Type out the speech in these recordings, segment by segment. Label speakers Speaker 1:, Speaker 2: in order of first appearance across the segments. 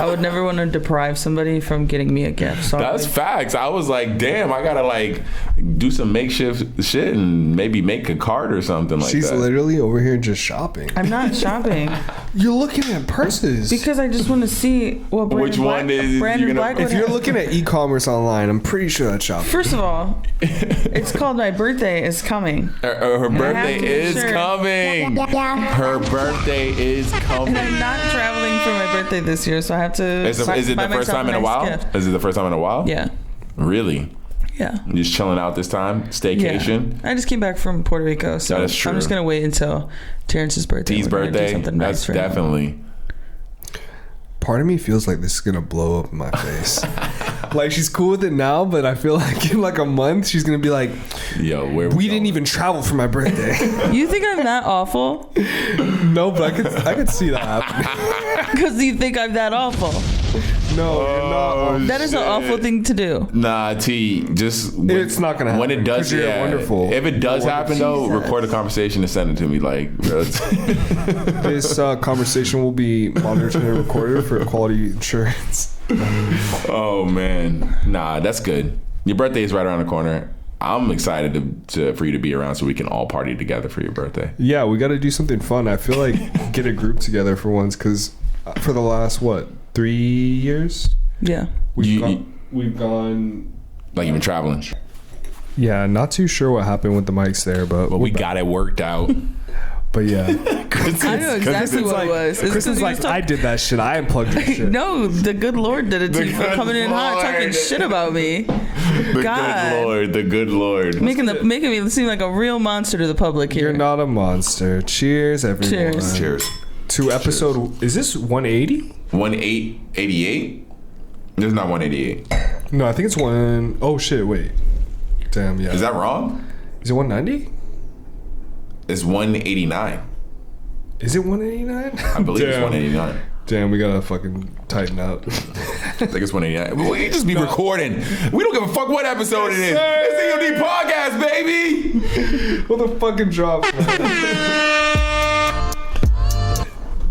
Speaker 1: I would never want to deprive somebody from getting me a gift. So
Speaker 2: that's facts. I was like, damn, I gotta like do some makeshift shit and maybe make a card or something like that.
Speaker 3: She's literally over here just shopping.
Speaker 1: I'm not shopping.
Speaker 3: You're looking at purses
Speaker 1: because I just want to see what brand.
Speaker 2: Which one is
Speaker 1: Brandon Black?
Speaker 3: If you're looking at e-commerce online, I'm pretty sure that's shopping.
Speaker 1: First of all, it's called my birthday is coming.
Speaker 2: Her birthday is coming. Her birthday is coming.
Speaker 1: And I'm not traveling for my birthday this year, so I have to.
Speaker 2: Is it the first time in a while?
Speaker 1: Gift.
Speaker 2: Is it the first time in a while?
Speaker 1: Yeah.
Speaker 2: Really?
Speaker 1: Yeah.
Speaker 2: You just chilling out this time? Staycation?
Speaker 1: Yeah. I just came back from Puerto Rico, so
Speaker 2: that's true.
Speaker 1: I'm just gonna wait until Terrence's birthday.
Speaker 2: T's birthday. That's definitely.
Speaker 3: Part of me feels like this is gonna blow up in my face. Like she's cool with it now, but I feel like in like a month she's gonna be like,
Speaker 2: "Yo,
Speaker 3: we didn't even travel for my birthday."
Speaker 1: You think I'm that awful?
Speaker 3: No, but I could see that happening.
Speaker 1: Because you think I'm that awful.
Speaker 3: No, you're not.
Speaker 1: That is an awful thing to do.
Speaker 2: Nah, T. Just
Speaker 3: it's not gonna happen.
Speaker 2: When it does,
Speaker 3: you're wonderful.
Speaker 2: If it does happen, though, record a conversation and send it to me. Like,
Speaker 3: this conversation will be monitored and recorded for quality insurance.
Speaker 2: Oh man, nah, that's good. Your birthday is right around the corner. I'm excited for you to be around so we can all party together for your birthday.
Speaker 3: Yeah, we got to do something fun. I feel like get a group together for once because for the last 3 years?
Speaker 1: Yeah,
Speaker 3: we've gone.
Speaker 2: Like you've been traveling.
Speaker 3: Yeah, not too sure what happened with the mics there, but
Speaker 2: we got it worked out.
Speaker 3: But yeah,
Speaker 1: I know exactly what it was.
Speaker 3: Kristen's like, I did that shit. I unplugged your shit.
Speaker 1: No, the good Lord did it to you for coming in hot, talking shit about me.
Speaker 2: The good Lord.
Speaker 1: Making me seem like a real monster to the public here.
Speaker 3: You're not a monster. Cheers, everyone.
Speaker 2: Cheers.
Speaker 3: To episode, is this 180?
Speaker 2: 188? There's not 188.
Speaker 3: No, I think it's one. Oh shit! Wait. Damn. Yeah.
Speaker 2: Is that wrong?
Speaker 3: Is it 190?
Speaker 2: It's 189.
Speaker 3: Is it 189?
Speaker 2: I believe it's 189.
Speaker 3: Damn, we gotta fucking tighten up.
Speaker 2: I think it's 189. We just be recording. We don't give a fuck what episode it is. It's EOD podcast, baby.
Speaker 3: What the fucking drop?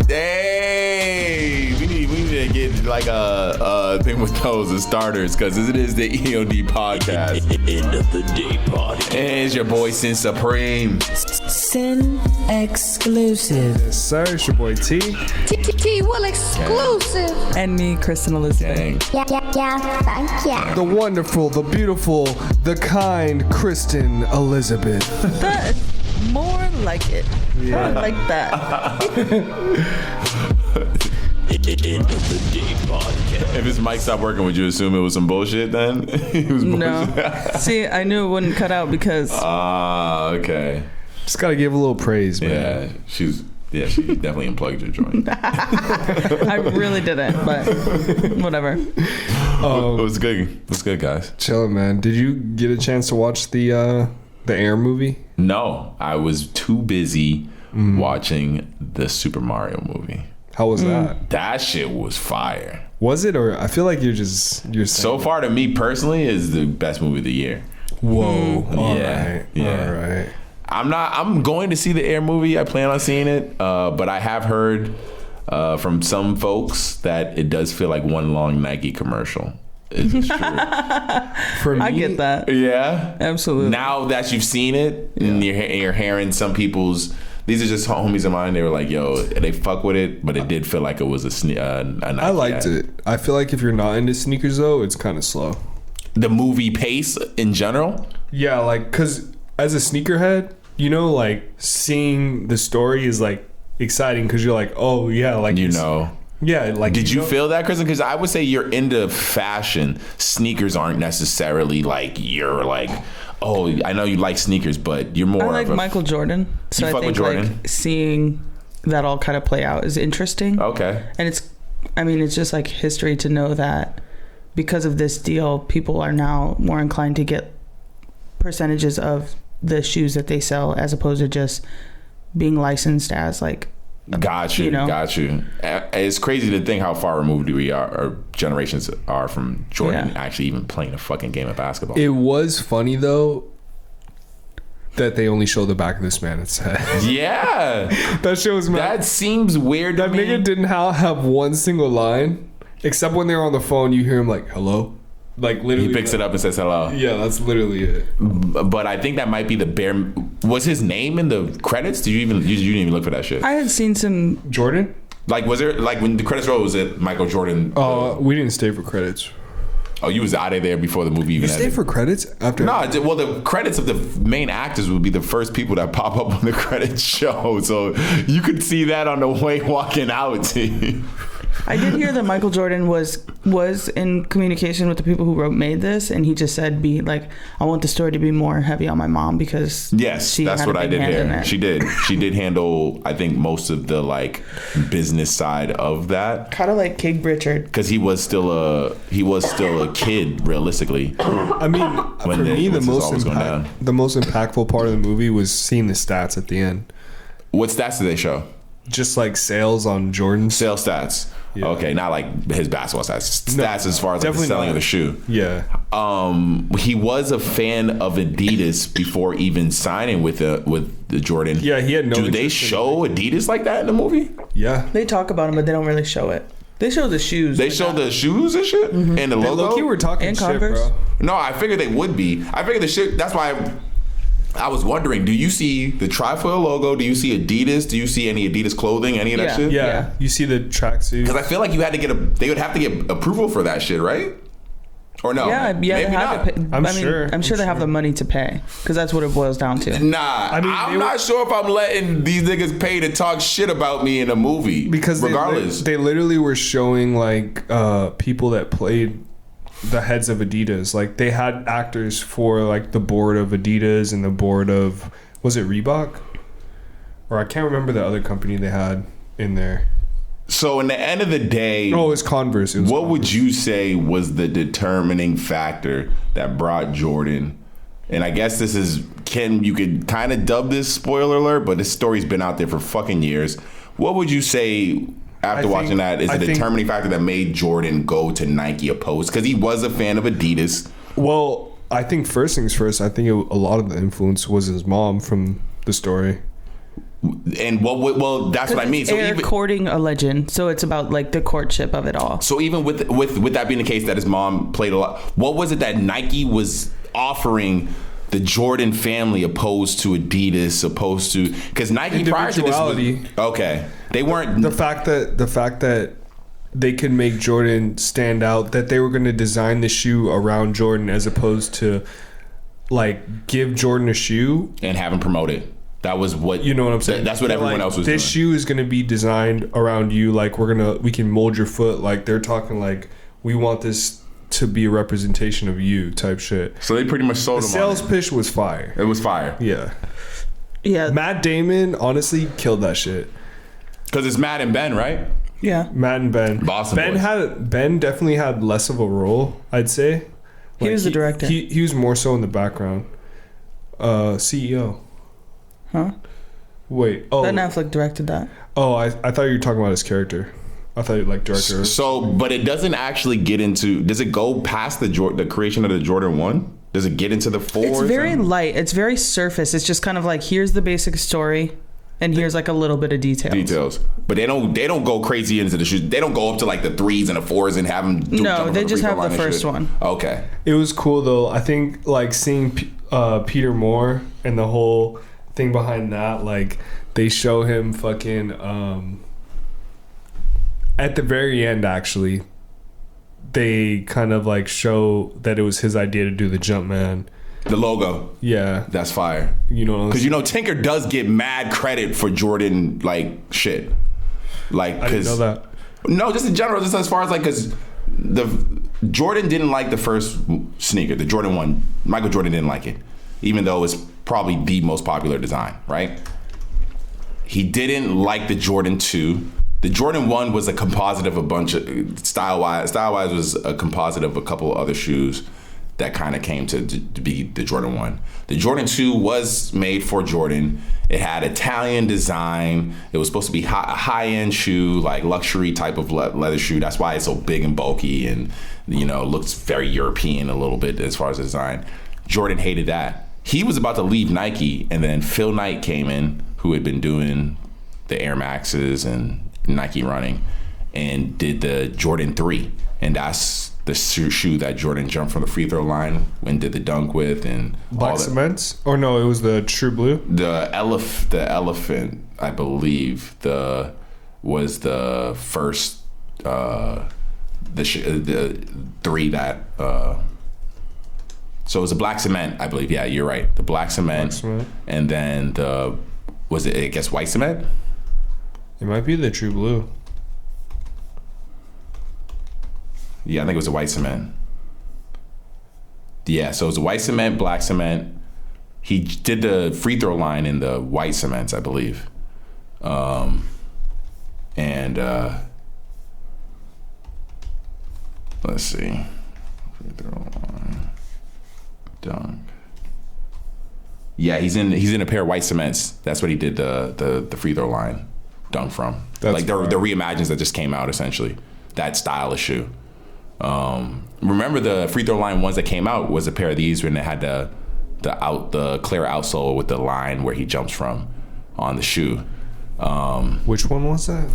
Speaker 2: Hey, we need to get like a thing with those as starters because it is the EOD podcast.
Speaker 4: End of the day party.
Speaker 2: And it's your boy Sin Supreme.
Speaker 5: Sin exclusive.
Speaker 3: Yes, sir. It's your boy T.
Speaker 5: T Will exclusive.
Speaker 1: And me, Kristen Elizabeth.
Speaker 2: Dang.
Speaker 5: Yeah, thank you.
Speaker 3: The wonderful, the beautiful, the kind Kristen Elizabeth.
Speaker 1: That more like it. Yeah. I like that.
Speaker 4: End of the day podcast.
Speaker 2: If his mic stopped working, would you assume it was some bullshit then?
Speaker 1: No. See, I knew it wouldn't cut out because.
Speaker 2: Okay.
Speaker 3: Just gotta give a little praise, man.
Speaker 2: She definitely unplugged your joint.
Speaker 1: I really didn't, but whatever.
Speaker 2: It was good. It was good, guys.
Speaker 3: Chilling, man. Did you get a chance to watch the Air movie?
Speaker 2: No, I was too busy watching the Super Mario movie.
Speaker 3: How was that?
Speaker 2: That shit was fire.
Speaker 3: Was it, or I feel like you're saying
Speaker 2: so far to me personally is the best movie of the year.
Speaker 3: Whoa. All
Speaker 2: Yeah.
Speaker 3: right.
Speaker 2: I'm going to see the Air movie. I plan on seeing it, but I have heard from some folks that it does feel like one long Nike commercial. It's true.
Speaker 3: For me,
Speaker 1: I get that.
Speaker 2: Yeah,
Speaker 1: absolutely.
Speaker 2: Now that you've seen it, and you're hearing some people's. These are just homies of mine. They were like, "Yo, they fuck with it," but it did feel like it was a Nike
Speaker 3: I liked it. I feel like if you're not into sneakers though, it's kind of slow.
Speaker 2: The movie pace in general.
Speaker 3: Yeah, like because as a sneakerhead, you know, like seeing the story is like exciting because you're like, oh yeah, like Yeah, like
Speaker 2: did you feel that, Kristen? Because I would say you're into fashion. Sneakers aren't necessarily like you're like, oh, I know you like sneakers, but you're more.
Speaker 1: I like Michael Jordan, so I think like seeing that all kind of play out is interesting.
Speaker 2: Okay,
Speaker 1: and it's just like history to know that because of this deal, people are now more inclined to get percentages of the shoes that they sell as opposed to just being licensed as like.
Speaker 2: Got you. It's crazy to think how far removed we are, or generations are from Jordan actually even playing a fucking game of basketball.
Speaker 3: It was funny though that they only show the back of this man's head.
Speaker 2: Yeah,
Speaker 3: that shit was mad.
Speaker 2: That seems weird.
Speaker 3: That nigga didn't have one single line. Except when they're on the phone, you hear him like, hello? Like, literally.
Speaker 2: He picks it up and says hello.
Speaker 3: Yeah, that's literally it.
Speaker 2: But I think that might be the bare... Was his name in the credits? You didn't even look for that shit?
Speaker 1: I had seen some...
Speaker 3: Jordan?
Speaker 2: Like, was there... Like, when the credits rolled, was it Michael Jordan?
Speaker 3: We didn't stay for credits.
Speaker 2: Oh, you was out of there before the movie even
Speaker 3: You stay
Speaker 2: ended.
Speaker 3: for credits after?
Speaker 2: No, well, the credits of the main actors would be the first people that pop up on the credits show. So you could see that on the way walking out.
Speaker 1: I did hear that Michael Jordan was in communication with the people who made this, and he just said, I want the story to be more heavy on my mom because
Speaker 2: yes,
Speaker 1: she
Speaker 2: that's
Speaker 1: had
Speaker 2: what
Speaker 1: a
Speaker 2: I
Speaker 1: big
Speaker 2: did
Speaker 1: hand in
Speaker 2: hear.
Speaker 1: it.
Speaker 2: She did handle, I think, most of the like business side of that.
Speaker 1: Kind of like King Richard,
Speaker 2: because he was still a kid, realistically.
Speaker 3: I mean, for me, the most impactful part of the movie was seeing the stats at the end.
Speaker 2: What stats did they show?
Speaker 3: Just like sales on Jordan.
Speaker 2: Sales stats. Yeah. Okay, not like his basketball stats. Stats as far as like the selling of the shoe.
Speaker 3: Yeah.
Speaker 2: He was a fan of Adidas before even signing with the Jordan.
Speaker 3: Yeah, he had no.
Speaker 2: Do they show Adidas like that in the movie?
Speaker 3: Yeah.
Speaker 1: They talk about them, but they don't really show it. They show the shoes.
Speaker 2: They show the shoes and shit, and the logo.
Speaker 3: Low-key were talking
Speaker 1: and
Speaker 3: shit,
Speaker 1: Converse.
Speaker 3: bro.
Speaker 2: No, I figured they would be. I figured the shit. That's why I was wondering. Do you see the Trifoil logo? Do you see Adidas? Do you see any Adidas clothing? Any of that shit?
Speaker 3: Yeah. You see the tracksuit.
Speaker 2: Because I feel like you had to they would have to get approval for that shit, right? Or no?
Speaker 1: Yeah,
Speaker 2: Maybe
Speaker 1: they have
Speaker 2: not.
Speaker 1: it. I'm sure they have the money to pay because that's what it boils down to.
Speaker 2: Nah, I'm not sure if I'm letting these niggas pay to talk shit about me in a movie.
Speaker 3: Because
Speaker 2: regardless,
Speaker 3: they literally were showing like people that played the heads of Adidas. Like they had actors for like the board of Adidas and the board of, was it Reebok? Or I can't remember the other company they had in there.
Speaker 2: So in the end of the day,
Speaker 3: it was Converse.
Speaker 2: What would you say was the determining factor that brought Jordan? And I guess this is, you could kind of dub this spoiler alert, but this story's been out there for fucking years. What would you say after watching that is the determining factor that made Jordan go to Nike opposed? Because he was a fan of Adidas.
Speaker 3: Well, I think first things first, I think a lot of the influence was his mom from the story.
Speaker 2: And well, that's what I mean. So
Speaker 1: even courting a legend, so it's about like the courtship of it all.
Speaker 2: So even with that being the case, that his mom played a lot. What was it that Nike was offering the Jordan family opposed to Adidas, opposed to, because Nike prior to this was, okay, they weren't
Speaker 3: the fact that they could make Jordan stand out, that they were going to design the shoe around Jordan as opposed to like give Jordan a shoe
Speaker 2: and have him promote it. That was what,
Speaker 3: you know what I'm saying.
Speaker 2: That's what everyone else was doing.
Speaker 3: This shoe is going to be designed around you. Like we can mold your foot. Like they're talking like we want this to be a representation of you type shit.
Speaker 2: So they pretty much sold him.
Speaker 3: The sales pitch was fire.
Speaker 2: It was fire.
Speaker 3: Yeah.
Speaker 1: Yeah.
Speaker 3: Matt Damon honestly killed that shit.
Speaker 2: Because it's Matt and Ben, right?
Speaker 1: Yeah.
Speaker 3: Matt and Ben.
Speaker 2: Boston
Speaker 3: Ben definitely had less of a role, I'd say.
Speaker 1: He was the director.
Speaker 3: He was more so in the background. CEO.
Speaker 1: Huh?
Speaker 3: Wait. Oh.
Speaker 1: Ben Affleck directed that.
Speaker 3: Oh, I thought you were talking about his character. I thought you like director.
Speaker 2: So, but it doesn't actually get into. Does it go past the creation of the Jordan 1? Does it get into the 4s?
Speaker 1: It's very light. It's very surface. It's just kind of like, here's the basic story, and here's like a little bit of details. But they don't go crazy into the shoes. They don't go up to like the 3s and the 4s and have them. No, they just have the first one.
Speaker 2: Okay.
Speaker 3: It was cool though. I think like seeing Peter Moore and the whole thing behind that, like they show him fucking at the very end, actually they kind of like show that it was his idea to do the Jumpman,
Speaker 2: the logo.
Speaker 3: Yeah,
Speaker 2: that's fire.
Speaker 3: You know,
Speaker 2: because Tinker does get mad credit for Jordan like shit. Like,
Speaker 3: I didn't know that.
Speaker 2: No, just in general, just as far as like, because Jordan didn't like the first sneaker, the Jordan 1. Michael Jordan didn't like it, even though it's probably the most popular design, right? He didn't like the Jordan 2. The Jordan 1 was a composite of a bunch of, style-wise was a composite of a couple of other shoes that kind of came to be the Jordan 1. The Jordan 2 was made for Jordan. It had Italian design. It was supposed to be a high-end shoe, like luxury type of leather shoe. That's why it's so big and bulky and, looks very European a little bit as far as design. Jordan hated that. He was about to leave Nike, and then Phil Knight came in, who had been doing the Air Maxes and Nike running, and did the Jordan 3, and that's the shoe that Jordan jumped from the free throw line and did the dunk with, and
Speaker 3: Black Cements? Or no, it was the True Blue.
Speaker 2: The elephant, I believe, was the first the 3 that. So it was a Black Cement, I believe. Yeah, you're right. The Black Cement, and then was it? I guess White Cement.
Speaker 3: It might be the True Blue.
Speaker 2: Yeah, I think it was a White Cement. Yeah, so it was a White Cement, Black Cement. He did the free throw line in the White Cements, I believe. And let's see. Free throw line. Dunk. Yeah, he's in a pair of White Cements. That's what he did the free throw line dunk from.
Speaker 3: That's
Speaker 2: like the reimagines that just came out, essentially. That style of shoe. Remember the free throw line ones that came out was a pair of these when they had the clear outsole with the line where he jumps from on the shoe.
Speaker 3: Which one was that?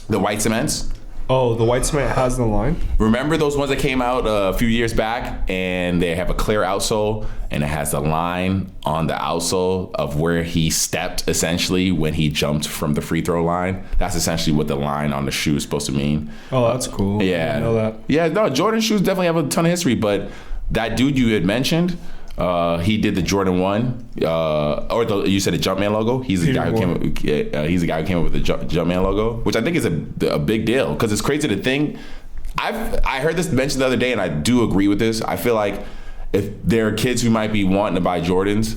Speaker 2: The White Cements.
Speaker 3: Oh, the White Cement has the line?
Speaker 2: Remember those ones that came out a few years back, and they have a clear outsole, and it has the line on the outsole of where he stepped, essentially, when he jumped from the free throw line. That's essentially what the line on the shoe is supposed to mean.
Speaker 3: Oh, that's cool.
Speaker 2: Yeah.
Speaker 3: I know that.
Speaker 2: Yeah, no, Jordan shoes definitely have a ton of history, but that dude you had mentioned, he did the Jordan 1, you said the Jumpman logo. He's the guy who came up with the Jumpman logo, which I think is a big deal, because it's crazy to think. I heard this mentioned the other day, and I do agree with this. I feel like if there are kids who might be wanting to buy Jordans,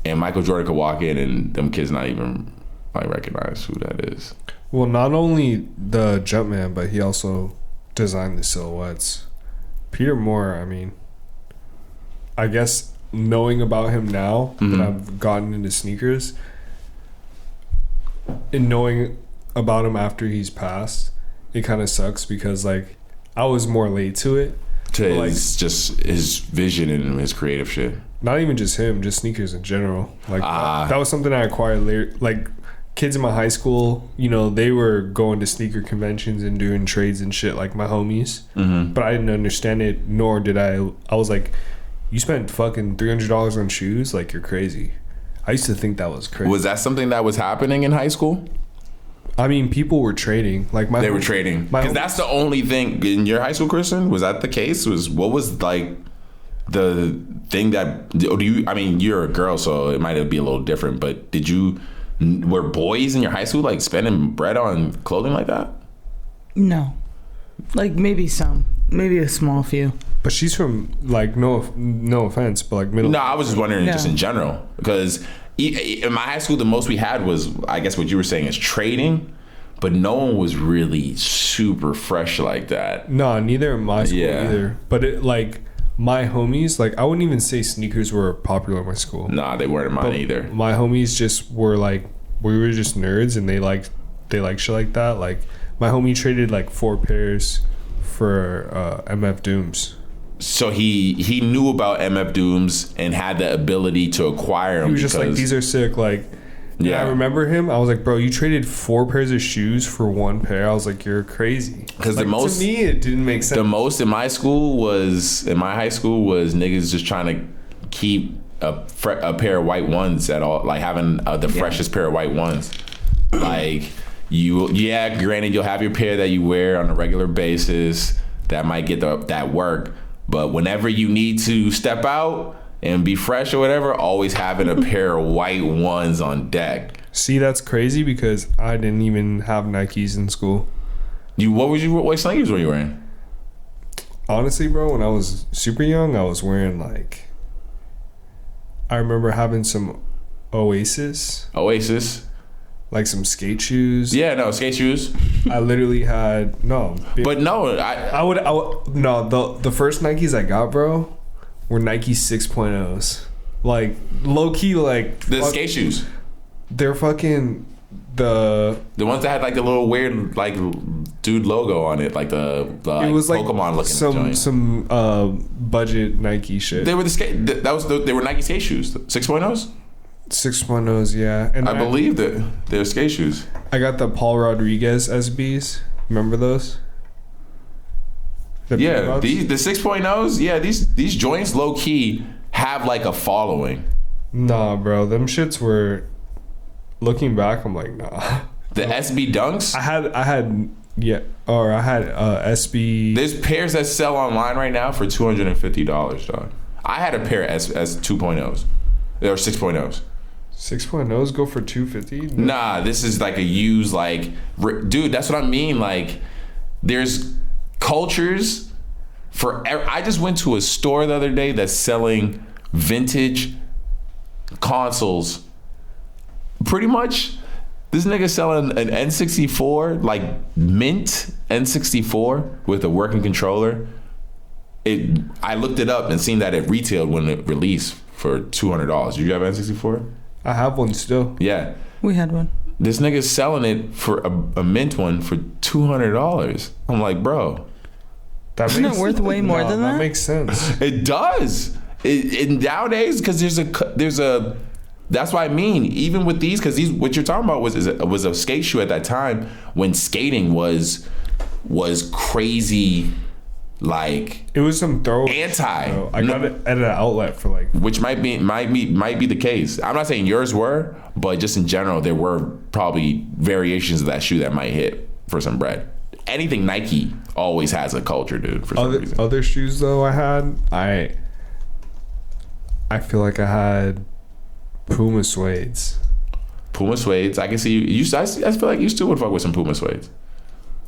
Speaker 2: and Michael Jordan could walk in and them kids not even like recognize who that is.
Speaker 3: Well, not only the Jumpman, but he also designed the silhouettes. Peter Moore, I mean, I guess knowing about him now that I've gotten into sneakers, and knowing about him after he's passed, it kind of sucks, because like I was more late to it.
Speaker 2: To his, just his vision and his creative shit.
Speaker 3: Not even just him, just sneakers in general. Like that was something I acquired later. Like kids in my high school, you know, they were going to sneaker conventions and doing trades and shit, like my homies. But I didn't understand it, nor did I was like, you spent fucking $300 on shoes? Like, you're crazy. I used to think that was crazy.
Speaker 2: Was that something that was happening in high school?
Speaker 3: I mean, people were trading. Like
Speaker 2: they were trading. Because that's the only thing in your high school, Kristen. Was that the case? What was like the thing that? Do you? I mean, you're a girl, so it might be a little different. But were boys in your high school like spending bread on clothing like that?
Speaker 1: No, like maybe a small few.
Speaker 3: But she's from, like, no offense, but like middle.
Speaker 2: No, I was just wondering just in general, because in my high school, the most we had was, I guess what you were saying is trading, but no one was really super fresh like that.
Speaker 3: No, neither in my school either. But it, like, my homies, like, I wouldn't even say sneakers were popular in my school.
Speaker 2: Nah, they weren't in mine either.
Speaker 3: My homies just were like, we were just nerds, and they like shit like that. Like, my homie traded like 4 pairs for MF Dooms.
Speaker 2: So he knew about MF Dooms and had the ability to acquire them.
Speaker 3: He was just like, these are sick. Like, yeah, I remember him. I was like, bro, you traded 4 pairs of shoes for 1 pair. I was like, you're crazy.
Speaker 2: Because
Speaker 3: like, to me, it didn't make sense.
Speaker 2: The most in my high school was niggas just trying to keep a pair of white ones at all, like having the freshest pair of white ones. Like granted, you'll have your pair that you wear on a regular basis that might get that work. But whenever you need to step out and be fresh or whatever, always having a pair of white ones on deck.
Speaker 3: See, that's crazy, because I didn't even have Nikes in school.
Speaker 2: What sneakers were you wearing?
Speaker 3: Honestly, bro, when I was super young, I was wearing like, I remember having some Oasis. Like some skate shoes.
Speaker 2: Yeah, no, skate shoes.
Speaker 3: I literally had the first Nikes I got, bro, were Nike 6.0s. Like, low key, like
Speaker 2: the skate shoes.
Speaker 3: They're fucking the
Speaker 2: ones that had like the little weird like dude logo on it, like the
Speaker 3: it was like
Speaker 2: Pokemon looking
Speaker 3: some budget Nike shit.
Speaker 2: They were they were Nike skate shoes, 6.0s.
Speaker 3: 6.0s, yeah. And
Speaker 2: I believe that they're skate shoes.
Speaker 3: I got the Paul Rodriguez SBs. Remember those? The
Speaker 2: Yeah,
Speaker 3: Reeboks?
Speaker 2: the 6.0s. Yeah, these joints low key have like a following.
Speaker 3: Nah, bro. Them shits were. Looking back, I'm like, nah.
Speaker 2: The SB Dunks.
Speaker 3: I had SB.
Speaker 2: There's pairs that sell online right now for $250, dog. I had a pair of S 2.0s. Or 6.0s.
Speaker 3: 6.0s go for $250?
Speaker 2: Nah, this is like a used, like, dude, that's what I mean. Like, there's cultures for. I just went to a store the other day that's selling vintage consoles. Pretty much, this nigga selling an N64, like mint N64 with a working controller. I looked it up and seen that it retailed when it released for $200. Do you have an N64?
Speaker 3: I have one still.
Speaker 2: Yeah.
Speaker 1: We had one.
Speaker 2: This nigga's selling it for a mint one for $200. I'm like, bro.
Speaker 1: Isn't it worth way more than that?
Speaker 3: That makes sense.
Speaker 2: It does. It nowadays, because there's a. That's what I mean. Even with these, because what you're talking about was a skate shoe at that time when skating was crazy, like
Speaker 3: it was some throw
Speaker 2: anti.
Speaker 3: Bro. I got it at an outlet for like,
Speaker 2: which might be the case. I'm not saying yours were, but just in general, there were probably variations of that shoe that might hit for some bread. Anything Nike always has a culture, dude. For some reason.
Speaker 3: Other shoes though, I feel like I had Puma suedes.
Speaker 2: Puma suedes. I can see you. I feel like you still would fuck with some Puma suedes.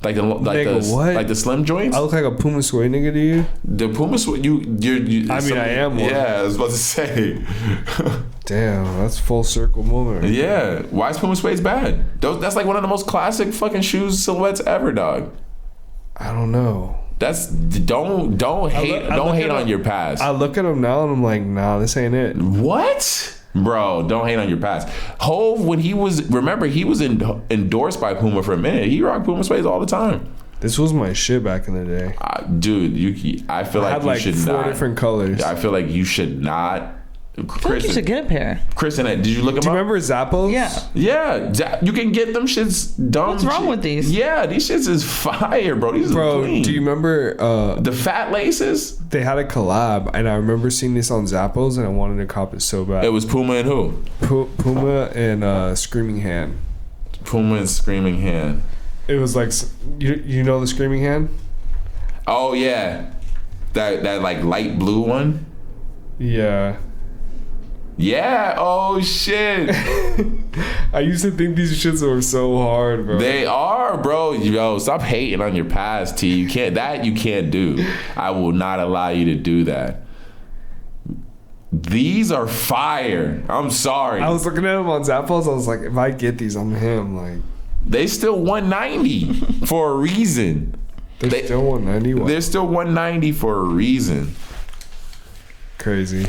Speaker 2: Like the slim joints.
Speaker 3: I look like a Puma suede nigga to you.
Speaker 2: The Puma suede.
Speaker 3: I am one.
Speaker 2: Yeah, I was about to say.
Speaker 3: Damn, that's full circle moment.
Speaker 2: Yeah. Why is Puma suedes bad? That's like one of the most classic fucking shoes silhouettes ever, dog.
Speaker 3: I don't know.
Speaker 2: That's don't hate on your past.
Speaker 3: I look at them now and I'm like, nah, this ain't it.
Speaker 2: What? Bro, don't hate on your past. Hove, when he was endorsed by Puma for a minute. He rocked Puma suedes all the time.
Speaker 3: This was my shit back in the day.
Speaker 2: Dude, I feel like you should not.
Speaker 3: 4 different colors.
Speaker 2: I feel like you should not.
Speaker 1: I think you should get a pair.
Speaker 2: Kristen, did you look them up?
Speaker 3: Do you remember Zappos?
Speaker 2: Yeah. You can get them shits dumb.
Speaker 1: What's wrong with these?
Speaker 2: Yeah, these shits is fire, bro. These are clean.
Speaker 3: Do you remember
Speaker 2: the fat laces?
Speaker 3: They had a collab, and I remember seeing this on Zappos, and I wanted to cop it so bad.
Speaker 2: It was Puma and who?
Speaker 3: Puma and Screaming Hand.
Speaker 2: Puma and Screaming Hand.
Speaker 3: It was like, you know the Screaming Hand?
Speaker 2: Oh yeah, that like light blue one.
Speaker 3: Yeah.
Speaker 2: Yeah. Oh shit.
Speaker 3: I used to think these shits were so hard, bro.
Speaker 2: They are, bro. Yo, stop hating on your past, T. You can't do. I will not allow you to do that. These are fire. I'm sorry.
Speaker 3: I was looking at them on Zappos. I was like, if I get these, I'm him. Like,
Speaker 2: they still 190 for a reason.
Speaker 3: They're still 190.
Speaker 2: They're still 190 for a reason.
Speaker 3: Crazy.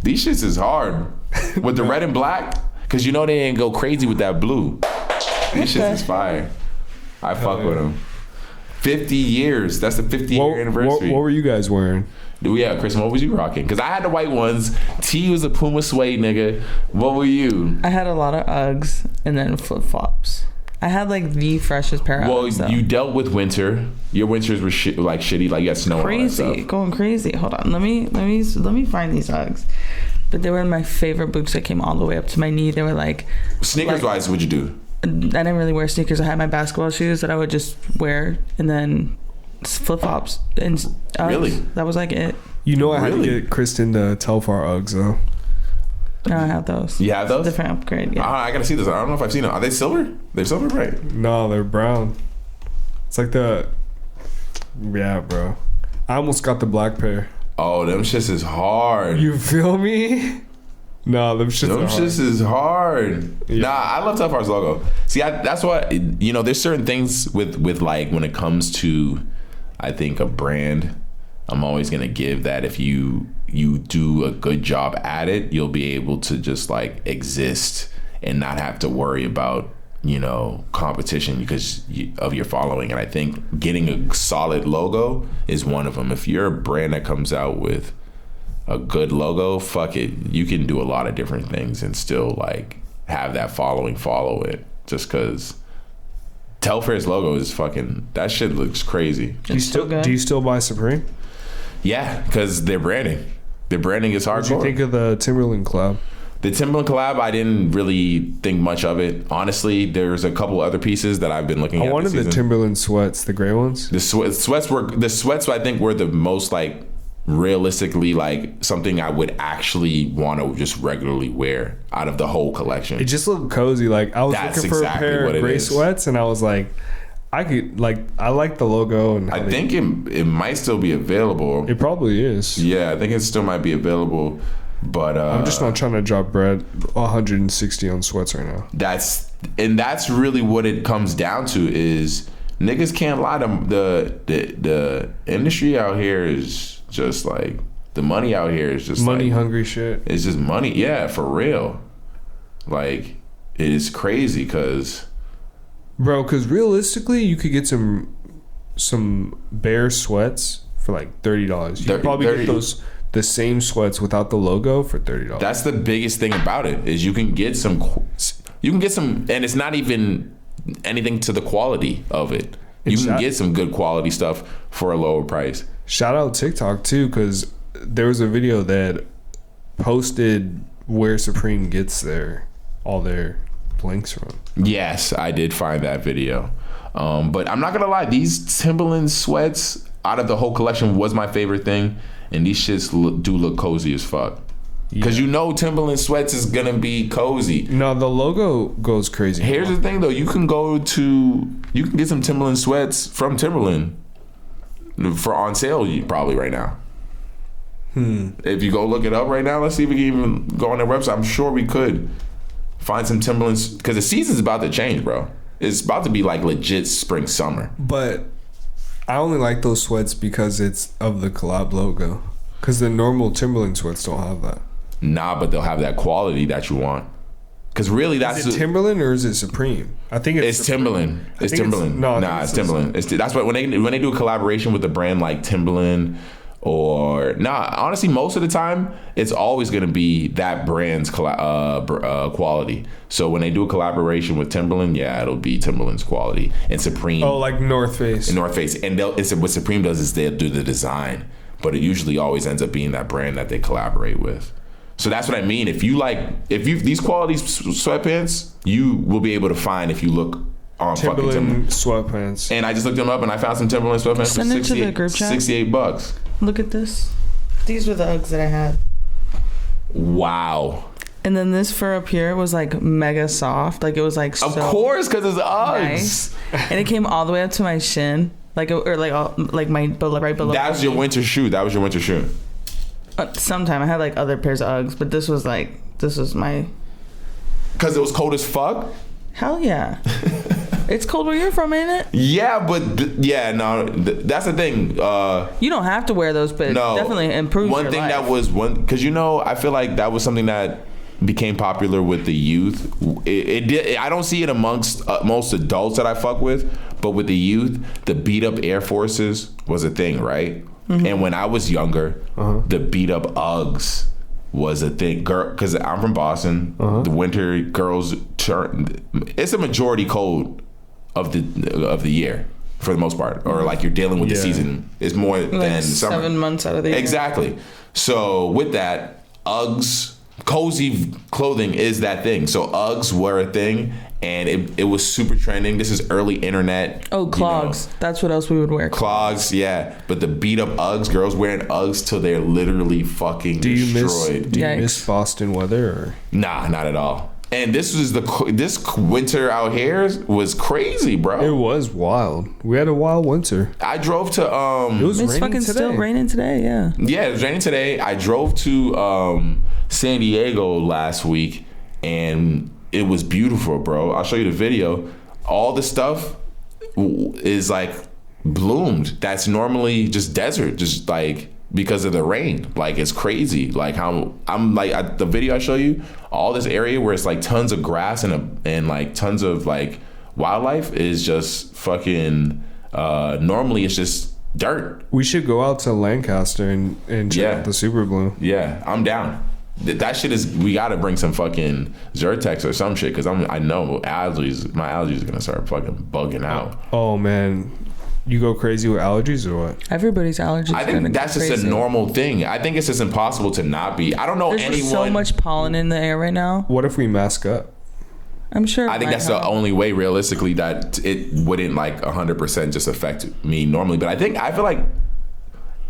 Speaker 2: These shits is hard with the red and black, because you know they ain't go crazy with that blue. These shits is fire. I fuck with them. 50 years. That's the 50-year anniversary.
Speaker 3: What were you guys wearing?
Speaker 2: Yeah, Kristen, what was you rocking? Because I had the white ones. T was a Puma suede nigga. What were you?
Speaker 1: I had a lot of Uggs and then flip-flops. I had like the freshest pair of Uggs, though.
Speaker 2: You dealt with winter. Your winters were shitty. Like you had snow.
Speaker 1: Crazy, going crazy. Hold on, let me find these Uggs. But they were my favorite boots that came all the way up to my knee. They were like
Speaker 2: sneakers wise. What'd you do?
Speaker 1: I didn't really wear sneakers. I had my basketball shoes that I would just wear, and then flip flops and Uggs.
Speaker 2: Really?
Speaker 1: That was like it.
Speaker 3: You know, I had to get Kristen to Telfar Uggs though.
Speaker 1: No, I have those.
Speaker 2: You have those?
Speaker 1: Different upgrade. Yeah.
Speaker 2: I gotta see this. I don't know if I've seen them. Are they silver? They're silver, right?
Speaker 3: No, they're brown. It's like yeah, bro. I almost got the black pair.
Speaker 2: Oh, them shits is hard.
Speaker 3: You feel me? No, them shits
Speaker 2: is hard.
Speaker 3: Yeah.
Speaker 2: Nah, I love Telfar's logo. See, that's what, there's certain things with like when it comes to, I think, a brand, I'm always going to give that if you do a good job at it, you'll be able to just like exist and not have to worry about, competition because of your following. And I think getting a solid logo is one of them. If you're a brand that comes out with a good logo, fuck it, you can do a lot of different things and still like have that following follow it, just because Telfair's logo is fucking. That shit looks crazy.
Speaker 3: Do you still buy Supreme?
Speaker 2: Yeah, because their branding is hardcore.
Speaker 3: What do you think of the Timberland collab?
Speaker 2: The Timberland collab, I didn't really think much of it. Honestly, there's a couple other pieces that I've been looking at.
Speaker 3: I wanted
Speaker 2: this
Speaker 3: the Timberland sweats, the gray ones.
Speaker 2: The sweats I think were the most like realistically like something I would actually want to just regularly wear out of the whole collection.
Speaker 3: It just looked cozy. Like I was
Speaker 2: That's
Speaker 3: looking for
Speaker 2: exactly
Speaker 3: a pair
Speaker 2: what
Speaker 3: of
Speaker 2: it
Speaker 3: gray
Speaker 2: is.
Speaker 3: sweats, and I was like, I like the logo, and
Speaker 2: I think it might still be available.
Speaker 3: it probably is.
Speaker 2: Yeah, I think it still might be available. But
Speaker 3: I'm just not trying to drop bread 160 on sweats right now.
Speaker 2: That's really what it comes down to is niggas can't lie to the industry out here is just like the money out here is just
Speaker 3: Money
Speaker 2: like,
Speaker 3: hungry shit.
Speaker 2: It's just money. Yeah, for real. Like it is crazy because
Speaker 3: Because realistically, you could get some bare sweats for like $30. You could probably get the same sweats without the logo for $30.
Speaker 2: that's the biggest thing about it is you can get some, and it's not even anything to the quality of it. You can get some good quality stuff for a lower price.
Speaker 3: Shout out TikTok too, because there was a video that posted where Supreme gets all their links from.
Speaker 2: Yes, I did find that video. But I'm not gonna lie, these Timberland sweats out of the whole collection was my favorite thing, and these shits do look cozy as fuck. Because you know Timberland sweats is gonna be cozy.
Speaker 3: No, the logo goes crazy.
Speaker 2: Here's the thing though, you can get some Timberland sweats from Timberland for on sale probably right now. If you go look it up right now, let's see if we can even go on their website. I'm sure we could find some Timberlands because the season's about to change, bro. It's about to be like legit spring summer.
Speaker 3: But I only like those sweats because it's of the collab logo. Because the normal Timberland sweats don't have that.
Speaker 2: Nah, but they'll have that quality that you want. Because really, that's
Speaker 3: Is it Timberland or is it Supreme? I think
Speaker 2: it's Timberland. It's Timberland. It's Timberland. That's what when they do a collaboration with a brand like Timberland, or honestly, most of the time it's always going to be that brand's quality. So when they do a collaboration with Timberland, yeah, it'll be Timberland's quality and Supreme.
Speaker 3: Oh, like North Face.
Speaker 2: And what Supreme does is they'll do the design, but it usually always ends up being that brand that they collaborate with. So that's what I mean. If you these quality sweatpants, you will be able to find if you look on
Speaker 3: Timberland
Speaker 2: fucking Timberland
Speaker 3: sweatpants.
Speaker 2: And I just looked them up and I found some Timberland sweatpants
Speaker 1: Send
Speaker 2: for
Speaker 1: it to the group chat.
Speaker 2: $68.
Speaker 1: Look at this. These were the Uggs that I had.
Speaker 2: Wow.
Speaker 1: And then this fur up here was like mega soft. Like it was like
Speaker 2: Of course, because it's Uggs.
Speaker 1: nice. And it came all the way up to my shin. Like my right below.
Speaker 2: That was your winter shoe.
Speaker 1: Sometime I had like other pairs of Uggs, but this was my.
Speaker 2: Because it was cold as fuck?
Speaker 1: Hell yeah. It's cold where you're from, ain't it?
Speaker 2: Yeah, but that's the thing.
Speaker 1: You don't have to wear those, but it definitely improves
Speaker 2: one
Speaker 1: your
Speaker 2: thing
Speaker 1: life.
Speaker 2: that was because I feel like that was something that became popular with the youth. It did. I don't see it amongst most adults that I fuck with, but with the youth, the beat up Air Forces was a thing, right? Mm-hmm. And when I was younger, the beat up Uggs was a thing, because I'm from Boston. The winter girls it's a majority cold of the year for the most part, or like you're dealing with the season. It's more than summer.
Speaker 1: 7 months out of the year.
Speaker 2: Exactly. So with that, Uggs, cozy clothing is that thing. So Uggs were a thing, and it was super trending. This is early internet.
Speaker 1: Oh, clogs. That's what else we would wear.
Speaker 2: Clogs, yeah. But the beat up Uggs, girls wearing Uggs till they're literally fucking destroyed.
Speaker 3: Do you miss Boston weather? Or?
Speaker 2: Nah, not at all. And this winter out here was crazy, bro.
Speaker 3: It was wild. We had a wild winter.
Speaker 2: I drove to
Speaker 3: It was
Speaker 1: It's
Speaker 3: raining
Speaker 1: fucking
Speaker 3: today.
Speaker 1: still raining today, yeah.
Speaker 2: Yeah, it was raining today. I drove to San Diego last week, and it was beautiful, bro. I'll show you the video. All the stuff is like bloomed. That's normally just desert, just like because of the rain. Like it's crazy. Like how I'm like the video I show you, all this area where it's like tons of grass and like tons of like wildlife is just fucking normally it's just dirt.
Speaker 3: We should go out to Lancaster and check out the Super Bloom.
Speaker 2: Yeah, I'm down. that shit is. We got to bring some fucking Zyrtex or some shit because I know allergies. My allergies are gonna start fucking bugging out.
Speaker 3: Oh man, you go crazy with allergies or what?
Speaker 1: Everybody's allergies.
Speaker 2: I think that's just a normal thing. I think it's just impossible to not be. I don't know
Speaker 1: There's
Speaker 2: anyone.
Speaker 1: just so much pollen in the air right now.
Speaker 3: What if we mask up?
Speaker 1: I'm sure.
Speaker 2: I think that's the only way realistically that it wouldn't like 100% just affect me normally. But I feel like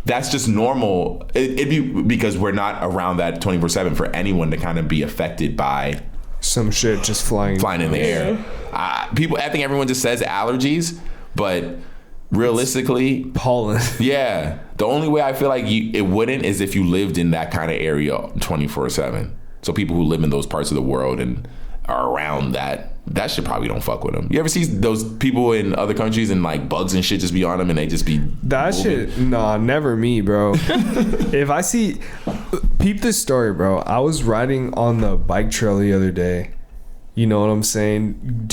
Speaker 2: that's just normal. It'd be because we're not around that 24/7 for anyone to kind of be affected by
Speaker 3: some shit just flying
Speaker 2: in the air. I think everyone just says allergies, but realistically,
Speaker 3: pollen.
Speaker 2: Yeah, the only way I feel like it wouldn't is if you lived in that kind of area 24/7. So people who live in those parts of the world and are around that shit probably don't fuck with them. You ever see those people in other countries and like bugs and shit just be on them and they just be
Speaker 3: that moving? Shit? Nah, never me, bro. If I see, peep this story, bro. I was riding on the bike trail the other day. You know what I'm saying?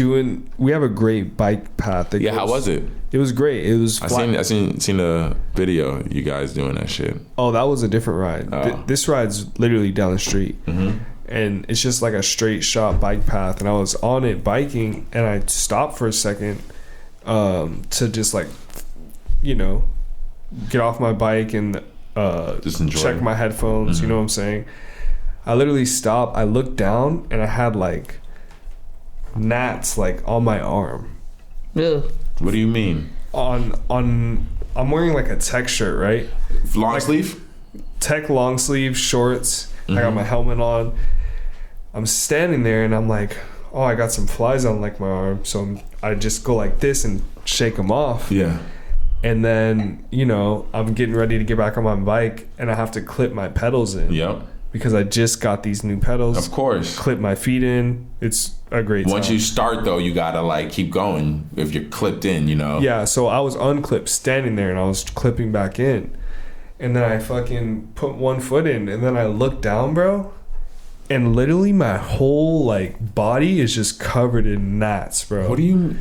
Speaker 3: We have a great bike path.
Speaker 2: Yeah, how was it?
Speaker 3: It was great. It was.
Speaker 2: I seen a video. You guys doing that shit.
Speaker 3: Oh, that was a different ride.
Speaker 2: Oh.
Speaker 3: This ride's literally down the street. Mm-hmm. And it's just like a straight shot bike path, and I was on it biking, and I stopped for a second to just like, you know, get off my bike and
Speaker 2: just
Speaker 3: check my headphones. Mm-hmm. You know what I'm saying? I literally stopped. I looked down, and I had like gnats like on my arm.
Speaker 1: Ugh.
Speaker 2: What do you mean?
Speaker 3: On I'm wearing like a tech shirt, right?
Speaker 2: Long sleeve?
Speaker 3: Tech long sleeve shorts. Mm-hmm. I got my helmet on. I'm standing there and I'm like, oh, I got some flies on like my arm. So I just go like this and shake them off.
Speaker 2: Yeah.
Speaker 3: And then, you know, I'm getting ready to get back on my bike and I have to clip my pedals in.
Speaker 2: Yep.
Speaker 3: Because I just got these new pedals.
Speaker 2: Of course.
Speaker 3: Clip my feet in. It's a great time.
Speaker 2: Once you start though, you gotta like keep going if you're clipped in, you know?
Speaker 3: Yeah, so I was unclipped standing there and I was clipping back in. And then I fucking put one foot in and then I looked down, bro. And literally my whole like body is just covered in gnats, bro.
Speaker 2: What do you...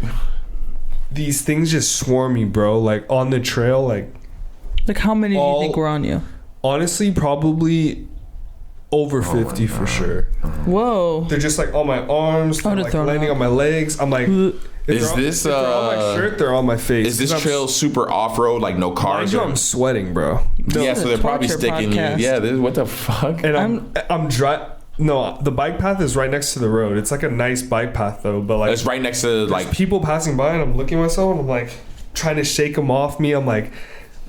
Speaker 3: These things just swarm me, bro. Like on the trail, like
Speaker 1: how many do you think were on you?
Speaker 3: Honestly, probably over 50 for sure.
Speaker 1: Whoa.
Speaker 3: They're just like on my arms, they're like landing on my legs. I'm like,
Speaker 2: is this
Speaker 3: they're on my shirt, they're on my face.
Speaker 2: Is this trail super off-road, like no cars?
Speaker 3: I'm sweating, bro.
Speaker 2: No, yeah, so they're probably sticking
Speaker 1: podcast.
Speaker 2: you. Yeah, what the fuck?
Speaker 3: And I'm dry. No, the bike path is right next to the road. It's like a nice bike path though, but like
Speaker 2: it's right next to like
Speaker 3: people passing by, and I'm looking at myself, and I'm like trying to shake them off me. I'm like,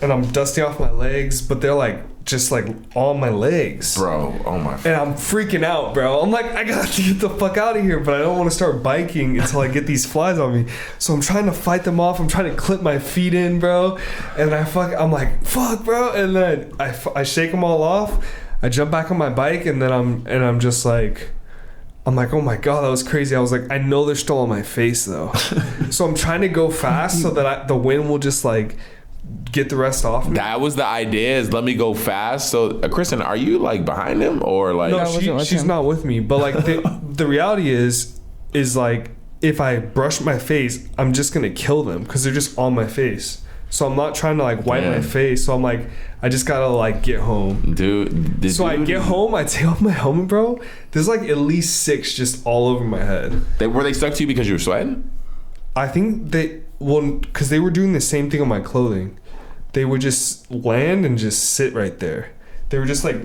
Speaker 3: and I'm dusting off my legs, but they're like just like on my legs,
Speaker 2: bro. Oh my!
Speaker 3: And I'm freaking out, bro. I'm like, I got to get the fuck out of here, but I don't want to start biking until I get these flies on me. So I'm trying to fight them off. I'm trying to clip my feet in, bro. And I'm like, fuck, bro. And then I shake them all off. I jump back on my bike and then I'm just like, I'm like, oh my God, that was crazy. I was like, I know they're still on my face though. So I'm trying to go fast so that the wind will just like get the rest off me.
Speaker 2: That was the idea, is let me go fast. So Kristen, are you like behind him or like?
Speaker 3: No, she's not with me. But like the reality is like if I brush my face, I'm just gonna kill them because they're just on my face. So I'm not trying to like wipe my face. So I'm like, I just gotta like get home,
Speaker 2: dude.
Speaker 3: I get home, I take off my helmet, bro. There's like at least 6 just all over my head.
Speaker 2: Were they stuck to you because you were sweating?
Speaker 3: I think because they were doing the same thing on my clothing. They would just land and just sit right there. They were just like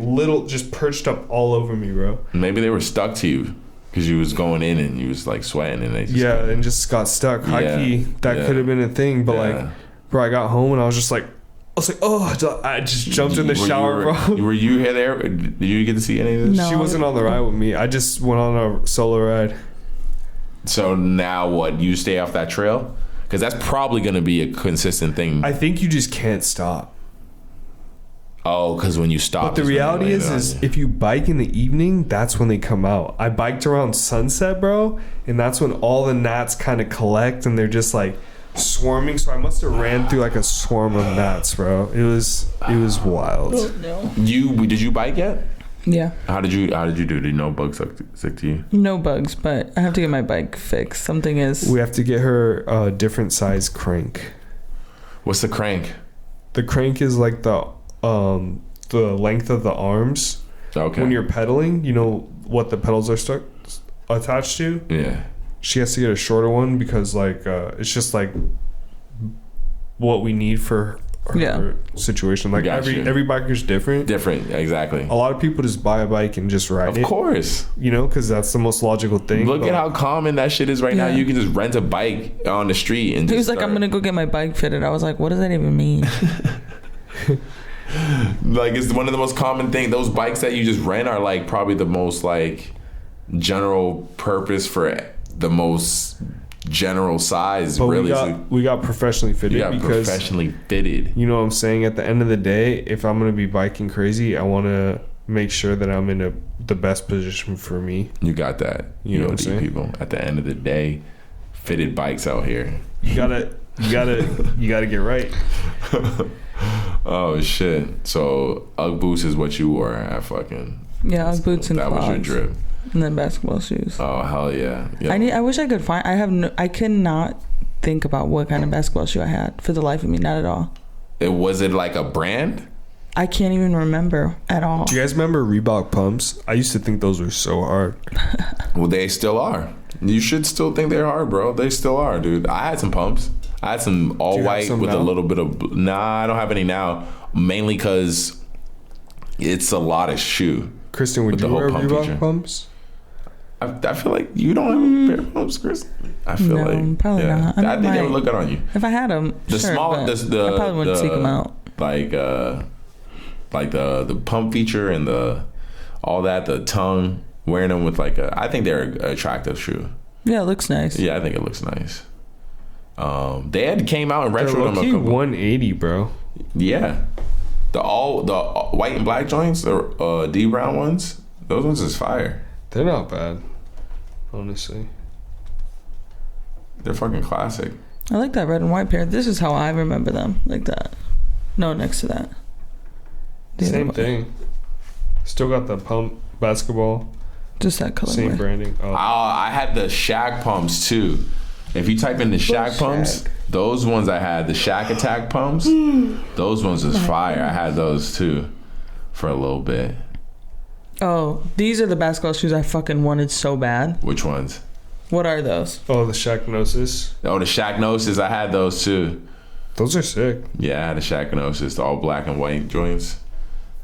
Speaker 3: just perched up all over me, bro.
Speaker 2: Maybe they were stuck to you because you was going in and you was like sweating and they just
Speaker 3: and just got stuck. High key, that could have been a thing, but like. Bro, I got home and I was like, oh, I just jumped in the shower, bro.
Speaker 2: Were you here there? Did you get to see any of this?
Speaker 1: No.
Speaker 3: She wasn't on the ride with me. I just went on a solo ride.
Speaker 2: So now what? You stay off that trail? Because that's probably going to be a consistent thing.
Speaker 3: I think you just can't stop.
Speaker 2: Oh, because when you stop.
Speaker 3: But the reality is if you bike in the evening, that's when they come out. I biked around sunset, bro, and that's when all the gnats kind of collect and they're just like swarming. So I must have ran through like a swarm of gnats, bro. It was wild.
Speaker 1: Oh, no.
Speaker 2: Did you bike yet?
Speaker 1: Yeah.
Speaker 2: How did you do? Did no bugs stick to you?
Speaker 1: No bugs, but I have to get my bike fixed. Something is.
Speaker 3: We have to get her a different size crank.
Speaker 2: What's the crank?
Speaker 3: The crank is like the length of the arms.
Speaker 2: Okay.
Speaker 3: When you're pedaling, you know what the pedals are stuck attached to.
Speaker 2: Yeah.
Speaker 3: She has to get a shorter one because like it's just like what we need for her situation. Like every biker's different.
Speaker 2: Exactly.
Speaker 3: A lot of people just buy a bike and just ride it.
Speaker 2: Of course.
Speaker 3: You know, because that's the most logical thing.
Speaker 2: Look at how common that shit is right now. You can just rent a bike on the street and
Speaker 1: he
Speaker 2: just
Speaker 1: was like, I'm gonna go get my bike fitted. I was like, what does that even mean?
Speaker 2: Like, it's one of the most common things. Those bikes that you just rent are like probably the most like general purpose for the most general size.
Speaker 3: But
Speaker 2: really,
Speaker 3: we got professionally fitted.
Speaker 2: Professionally fitted.
Speaker 3: You know what I'm saying? At the end of the day, if I'm gonna be biking crazy, I want to make sure that I'm in the best position for me.
Speaker 2: You got that.
Speaker 3: You know what I'm saying?
Speaker 2: People. At the end of the day, fitted bikes out here.
Speaker 3: You gotta get right.
Speaker 2: Oh shit! So UGG boots is what you wore at fucking.
Speaker 1: Yeah, UGG boots and
Speaker 2: that
Speaker 1: clogs.
Speaker 2: was your drip.
Speaker 1: And then basketball shoes.
Speaker 2: Oh hell yeah! Yo.
Speaker 1: I wish I could find. I cannot think about what kind of basketball shoe I had for the life of me. Not at all.
Speaker 2: Was it like a brand?
Speaker 1: I can't even remember at all.
Speaker 3: Do you guys remember Reebok pumps? I used to think those were so hard.
Speaker 2: Well, they still are. You should still think they're hard, bro. They still are, dude. I had some pumps. I had some all white with a little bit of. Nah, I don't have any now. Mainly because it's a lot of shoe.
Speaker 3: Kristen, would you wear Reebok pumps?
Speaker 2: I feel like you don't have a pair of pumps, Chris. I feel like
Speaker 1: probably not.
Speaker 2: I think they would look good on you.
Speaker 1: If I had them,
Speaker 2: The
Speaker 1: sure,
Speaker 2: small,
Speaker 1: but
Speaker 2: the
Speaker 1: I probably wouldn't seek them out.
Speaker 2: Like the pump feature and all that, the tongue, wearing them with like I think they're an attractive shoe.
Speaker 1: Yeah, it looks nice.
Speaker 2: Yeah, I think it looks nice. They had came out and retro them.
Speaker 3: 180, bro.
Speaker 2: Yeah, the white and black joints, the D brown ones. Those ones is fire.
Speaker 3: They're not bad, honestly.
Speaker 2: They're fucking classic.
Speaker 1: I like that red and white pair. This is how I remember them, like that. No, next to that.
Speaker 3: Same thing. Still got the pump basketball.
Speaker 1: Just that color.
Speaker 3: Same branding. Oh.
Speaker 2: I had the Shaq pumps too. If you type in the Shaq pumps, those ones I had, the Shaq Attack pumps, those ones was fire. I had those too for a little bit.
Speaker 1: Oh, these are the basketball shoes I fucking wanted so bad.
Speaker 2: Which ones?
Speaker 1: What are those?
Speaker 3: Oh, the Shaq Gnosis.
Speaker 2: Oh, the Shaq Gnosis. I had those too.
Speaker 3: Those are sick.
Speaker 2: Yeah, I had the Shaq Gnosis, the all black and white joints.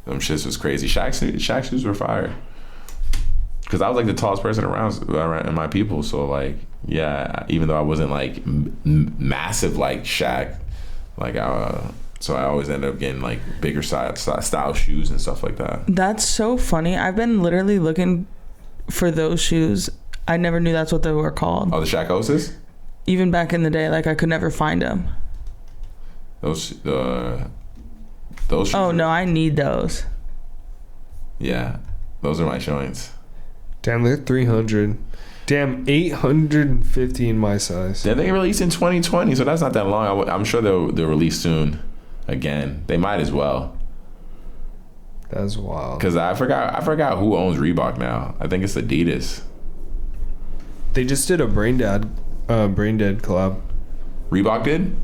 Speaker 2: Them shits was crazy. Shaq shoes were fire. Because I was like the tallest person around in my people. So like, yeah, even though I wasn't like massive like Shaq, like so I always ended up getting like bigger style shoes and stuff like that.
Speaker 1: That's so funny. I've been literally looking for those shoes. I never knew that's what they were called.
Speaker 2: Oh, the Shaqosis?
Speaker 1: Even back in the day, like I could never find them.
Speaker 2: Those shoes.
Speaker 1: Oh no, I need those.
Speaker 2: Yeah, those are my joints.
Speaker 3: Damn, they're 300. Damn, 850 in my size.
Speaker 2: Yeah, they released in 2020, so that's not that long. I'm sure they'll release soon. Again, they might as well.
Speaker 3: That's wild.
Speaker 2: Because I forgot who owns Reebok now. I think it's Adidas.
Speaker 3: They just did a Brain Dead collab.
Speaker 2: Reebok did?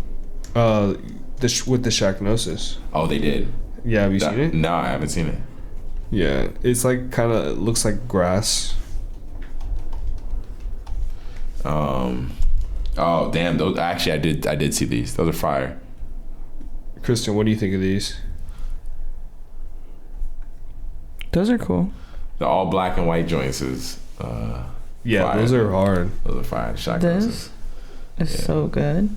Speaker 3: With the Shaq Gnosis.
Speaker 2: Oh, they did.
Speaker 3: Yeah, have you seen it?
Speaker 2: No, I haven't seen it.
Speaker 3: Yeah, it's like kind of looks like grass.
Speaker 2: Oh damn! Those actually, I did see these. Those are fire.
Speaker 3: Kristen, what do you think of these?
Speaker 1: Those are cool.
Speaker 2: The all black and white joints is.
Speaker 3: Yeah,
Speaker 2: fire.
Speaker 3: Those are hard.
Speaker 2: Those are fire. Shaq
Speaker 1: This is so good.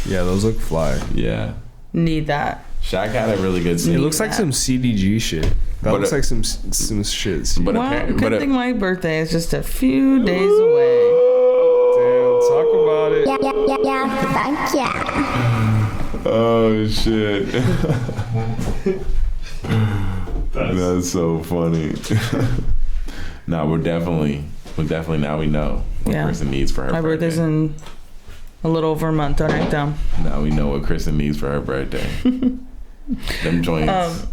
Speaker 3: Yeah, those look fly.
Speaker 2: Yeah.
Speaker 1: Need that.
Speaker 2: Shaq had a really good scene.
Speaker 3: It looks like some CDG shit. That looks like some shit.
Speaker 2: But
Speaker 1: well, good thing my birthday is just a few days away.
Speaker 3: Damn, talk about it.
Speaker 5: Yeah, thank ya.
Speaker 2: Oh shit. That's so funny. Nah, we're definitely now we know what Kristen needs for her birthday.
Speaker 1: My birthday's in a little over a month. Don't act dumb.
Speaker 2: Now we know what Kristen needs for her birthday. Them joints.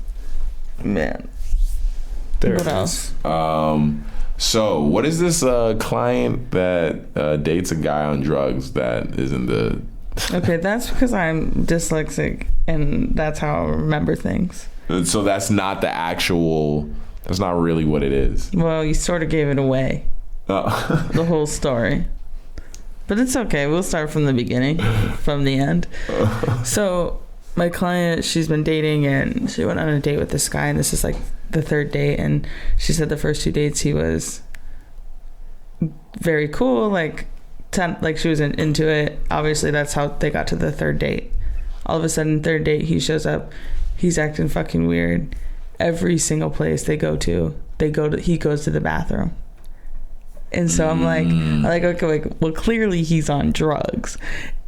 Speaker 1: Man.
Speaker 3: What
Speaker 1: else?
Speaker 2: So what is this client that dates a guy on drugs that is in the
Speaker 1: Okay, that's because I'm dyslexic and that's how I remember things.
Speaker 2: So that's not the actual. That's not really what it is.
Speaker 1: Well, you sort of gave it away. The whole story. But it's okay. We'll start from the beginning, from the end. So my client, she's been dating and she went on a date with this guy, and this is like the third date, and she said the first 2 dates he was very cool, like she was into it. Obviously that's how they got to the third date. All of a sudden, third date, he shows up, he's acting fucking weird. Every single place they go to, he goes to the bathroom. And so I'm like, okay, well, clearly he's on drugs.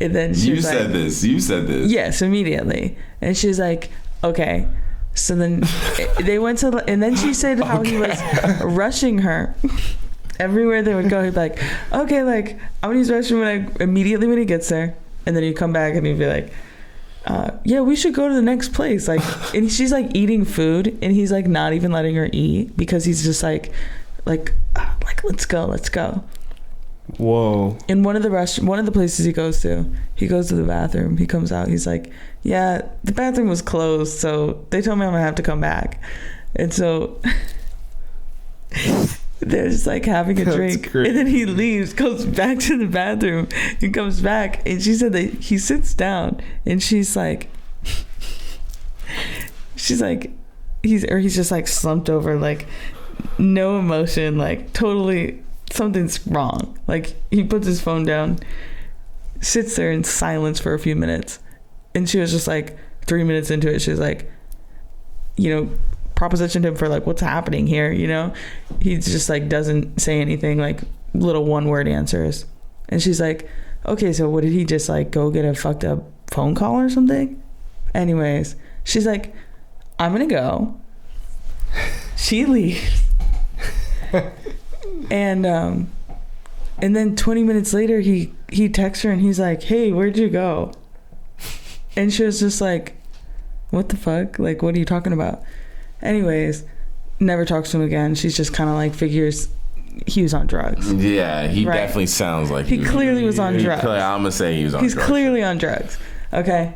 Speaker 1: And then
Speaker 2: You said this.
Speaker 1: Yes, immediately. And she's like, okay. So then they went to, and then she said how he was rushing her. Everywhere they would go, he'd be like, okay, like, I'm gonna use the restroom immediately when he gets there. And then he'd come back and he'd be like, yeah, we should go to the next place. Like, and she's like eating food and he's like not even letting her eat because he's just like, let's go.
Speaker 3: Whoa.
Speaker 1: In one of the places he goes to the bathroom. He comes out. He's like, yeah, the bathroom was closed, so they told me I'm gonna have to come back. And so they're just like having a drink, and then he leaves, goes back to the bathroom, and comes back. And she said that he sits down, and he's just like slumped over, like no emotion, like totally something's wrong. Like he puts his phone down, sits there in silence for a few minutes, and she was just like 3 minutes into it, she's like, propositioned him for like, what's happening here, he just like doesn't say anything, like little one-word answers. And she's like, okay, so what, did he just like go get a fucked up phone call or something? Anyways, she's like, I'm gonna go. She leaves. And then 20 minutes later he texts her and he's like, hey, where'd you go? And she was just like, what the fuck, like, what are you talking about? Anyways, never talks to him again. She's just kind of like figures he was on drugs.
Speaker 2: Yeah, he definitely sounds like
Speaker 1: he clearly was on drugs.
Speaker 2: I'm gonna say he was on drugs.
Speaker 1: He's clearly on drugs. Okay.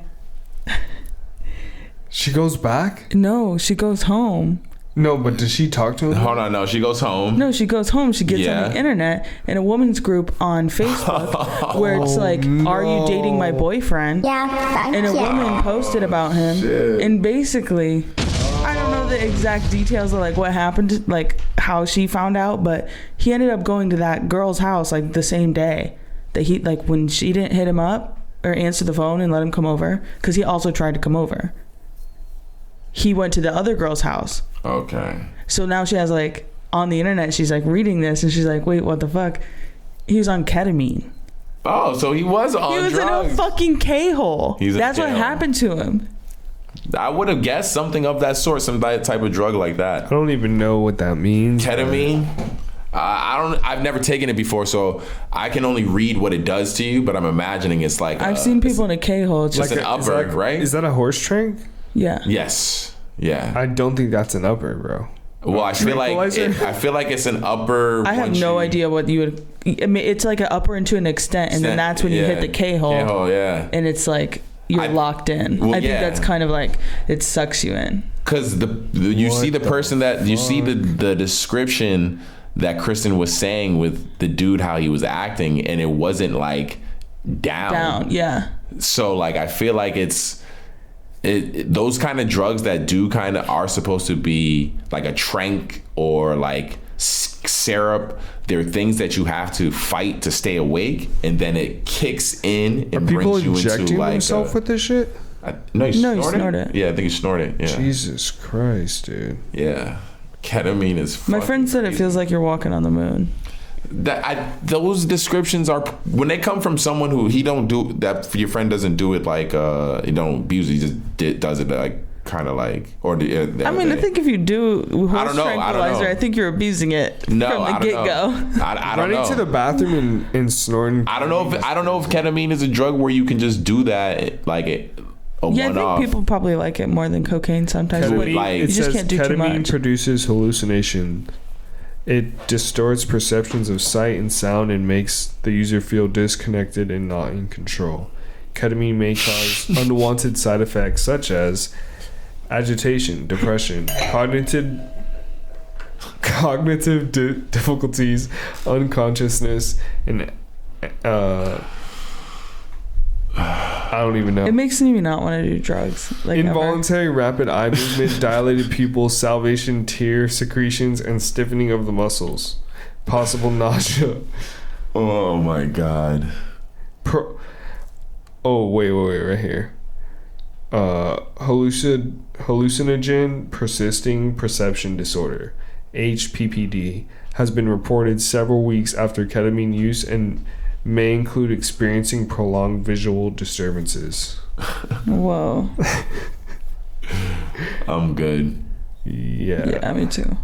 Speaker 3: She goes back?
Speaker 1: No, she goes home.
Speaker 3: No, but does she talk to him?
Speaker 2: Hold on, no, she goes home.
Speaker 1: No, she goes home. She gets on the internet in a woman's group on Facebook where it's like, are you dating my boyfriend?
Speaker 5: Yeah,
Speaker 1: And a woman posted about him.
Speaker 2: Shit.
Speaker 1: And basically, I don't know the exact details of like what happened, like how she found out, but he ended up going to that girl's house like the same day that he, like when she didn't hit him up or answer the phone and let him come over, because he also tried to come over. He went to the other girl's house.
Speaker 2: Okay.
Speaker 1: So now she has like on the internet, she's like reading this and she's like, wait, what the fuck? He was on ketamine.
Speaker 2: Oh, so he was on drugs.
Speaker 1: He was in a fucking K-hole. That's what happened to him.
Speaker 2: I would have guessed something of that sort, some type of drug like that.
Speaker 3: I don't even know what that means.
Speaker 2: Ketamine? I've never taken it before, so I can only read what it does to you, but I'm imagining it's like
Speaker 1: I've seen people in a K-hole. It's
Speaker 2: just
Speaker 1: just
Speaker 2: an upper, right?
Speaker 3: Is that a horse drink?
Speaker 1: Yeah.
Speaker 2: Yes. Yeah.
Speaker 3: I don't think that's an upper, bro.
Speaker 2: Well, I feel like it's an upper.
Speaker 1: I have no idea what you would. I mean, it's like an upper and to an extent, and then that's when you hit the K-hole.
Speaker 2: K-hole, yeah.
Speaker 1: And it's like you're locked in.
Speaker 2: Well,
Speaker 1: I think that's kind of like it sucks you in.
Speaker 2: Because you see the person that you see the description that Kristen was saying with the dude, how he was acting, and it wasn't like down.
Speaker 1: Yeah.
Speaker 2: So like I feel like those kind of drugs that do kind of are supposed to be like a trank or like syrup. They're things that you have to fight to stay awake, and then it kicks in and brings you into like
Speaker 3: themselves with this shit.
Speaker 2: No, you snort
Speaker 1: it.
Speaker 2: Yeah, I think you snort it. Yeah.
Speaker 3: Jesus Christ, dude.
Speaker 2: Yeah, ketamine is.
Speaker 1: My friend said it feels like you're walking on the moon.
Speaker 2: Those descriptions are when they come from someone who he don't do that. Your friend doesn't do it like he don't abuse it. He just does it like kind of like or. I
Speaker 1: mean, I think if you do horse tranquilizer, I think you're abusing it from the get go.
Speaker 2: I don't know.
Speaker 3: Running to the bathroom and snorting.
Speaker 2: I don't know if ketamine is a drug where you can just do that like it.
Speaker 1: Yeah, I think people probably like it more than cocaine sometimes.
Speaker 3: Ketamine,
Speaker 1: you just can't do too much.
Speaker 3: Ketamine produces hallucination. It distorts perceptions of sight and sound and makes the user feel disconnected and not in control. ketamine may cause unwanted side effects such as agitation, depression, cognitive difficulties, unconsciousness, and I don't even know.
Speaker 1: It makes me not want to do drugs. Like
Speaker 3: Involuntary rapid eye movement, dilated pupils, salivation, tear secretions, and stiffening of the muscles. Possible nausea.
Speaker 2: Oh my god.
Speaker 3: Wait, right here. Hallucinogen persisting perception disorder, HPPD, has been reported several weeks after ketamine use and may include experiencing prolonged visual disturbances.
Speaker 1: Whoa.
Speaker 2: I'm good.
Speaker 3: Yeah,
Speaker 1: me too.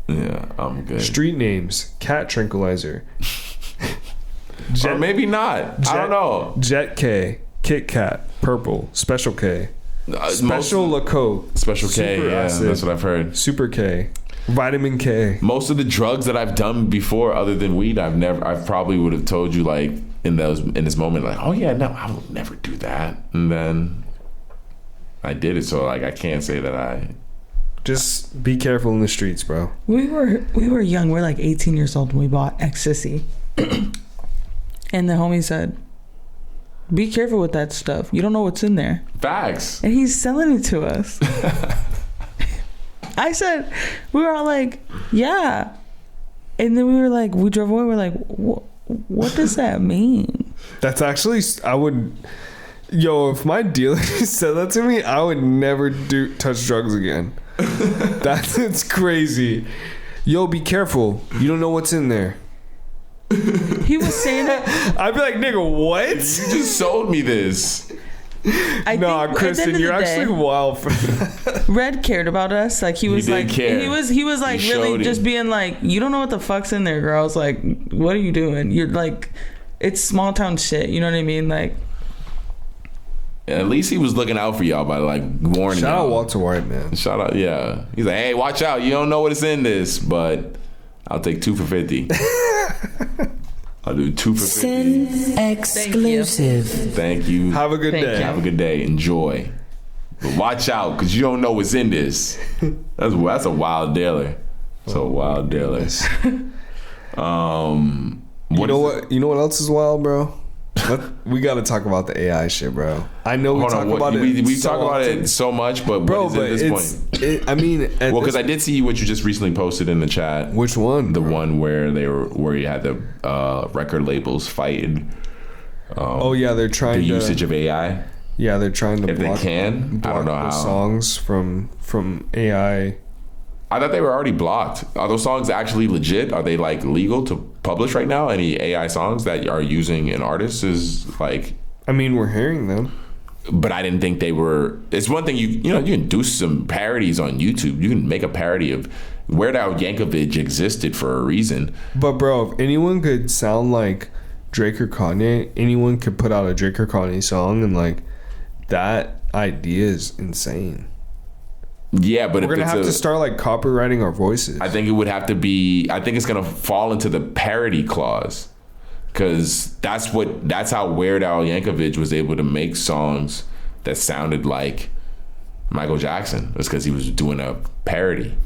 Speaker 2: Yeah, I'm good.
Speaker 3: Street names: cat tranquilizer.
Speaker 2: Or maybe not. I don't know.
Speaker 3: Jet K, Kit Kat, Purple, Special K, Special Lacoste,
Speaker 2: Special K.
Speaker 3: Super
Speaker 2: Yeah,
Speaker 3: Acid,
Speaker 2: that's what I've heard.
Speaker 3: Super K, Vitamin K.
Speaker 2: Most of the drugs that I've done before, other than weed, I probably would have told you like in this moment, like, oh yeah, no, I will never do that, and then I did it. So like, I can't say that I.
Speaker 3: Just be careful in the streets, bro.
Speaker 1: We were young. We're like 18 years old when we bought ecstasy. And the homie said, be careful with that stuff. You don't know what's in there.
Speaker 2: Facts.
Speaker 1: And he's selling it to us. I said, we were all like, yeah. And then we drove away. We're like, what does that mean?
Speaker 3: That's actually, if my dealer said that to me, I would never touch drugs again. It's crazy. Yo, be careful. You don't know what's in there.
Speaker 1: He was saying it.
Speaker 3: I'd be like, nigga, what?
Speaker 2: You just sold me this.
Speaker 3: Kristen, you're actually wild for that.
Speaker 1: Red cared about us. Like he was
Speaker 2: He did
Speaker 1: like
Speaker 2: care.
Speaker 1: he was like
Speaker 2: He
Speaker 1: really
Speaker 2: showed
Speaker 1: just
Speaker 2: it.
Speaker 1: being like, you don't know what the fuck's in there, girl. I was like, what are you doing? You're like, it's small town shit. You know what I mean? Like,
Speaker 2: At least he was looking out for y'all by like warning
Speaker 3: Shout out
Speaker 2: y'all.
Speaker 3: Walter White, man.
Speaker 2: Shout out, yeah. He's like, hey, watch out. You don't know what is in this, but I'll take 2 for 50. I'll do 2 for 50.
Speaker 6: Sin exclusive.
Speaker 2: Thank you.
Speaker 3: Have a good
Speaker 1: Thank
Speaker 3: day.
Speaker 1: you.
Speaker 2: Have a good day. Enjoy. But watch out, because you don't know what's in this. That's a wild dealer. It's a wild dealer.
Speaker 3: You know what else is wild, bro? We got to talk about the AI shit, bro. I know we talk about it.
Speaker 2: We
Speaker 3: so
Speaker 2: talk about
Speaker 3: often.
Speaker 2: it so much, but
Speaker 3: Bro,
Speaker 2: what is it at this point?
Speaker 3: I mean,
Speaker 2: Well, because I did see what you just recently posted in the chat.
Speaker 3: Which one?
Speaker 2: The one where you had the record labels fighting.
Speaker 3: They're trying
Speaker 2: the
Speaker 3: to
Speaker 2: usage of AI.
Speaker 3: Yeah, they're trying to
Speaker 2: If
Speaker 3: block,
Speaker 2: they can, I don't know
Speaker 3: the
Speaker 2: how.
Speaker 3: songs from AI.
Speaker 2: I thought they were already blocked. Are those songs actually legit? Are they like legal to publish right now? Any AI songs that are using an artist is like.
Speaker 3: I mean, we're hearing them.
Speaker 2: But I didn't think they were. It's one thing you can do some parodies on YouTube. You can make a parody of Weird Al Yankovic existed for a reason.
Speaker 3: But bro, if anyone could sound like Drake or Kanye, anyone could put out a Drake or Kanye song, and like that idea is insane.
Speaker 2: Yeah, but
Speaker 3: We're gonna have to start like copywriting our voices.
Speaker 2: I think it would have to be. I think it's gonna fall into the parody clause, because that's how Weird Al Yankovic was able to make songs that sounded like Michael Jackson. It's because he was doing a parody.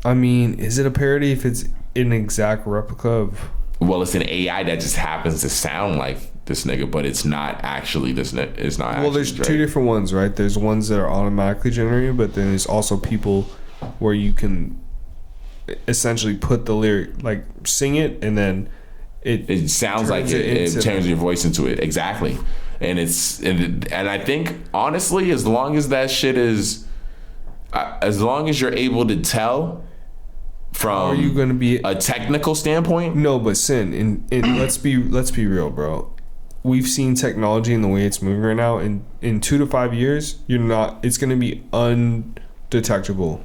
Speaker 3: I mean, is it a parody if it's an exact replica of?
Speaker 2: Well, it's an AI that just happens to sound like this nigga, but it's not actually this nigga. It's not.
Speaker 3: Well, there's
Speaker 2: Drake.
Speaker 3: two different ones, right? There's ones that are automatically generated, but then there's also people where you can essentially put the lyric, like sing it, and then
Speaker 2: It sounds like it turns your voice into it. Exactly. And and I think honestly, as long as that shit is, as long as you're able to tell from
Speaker 3: are you going to be
Speaker 2: a technical standpoint.
Speaker 3: No, but Sin, let's be real, bro. We've seen technology and the way it's moving right now. In 2 to 5 years, it's going to be undetectable.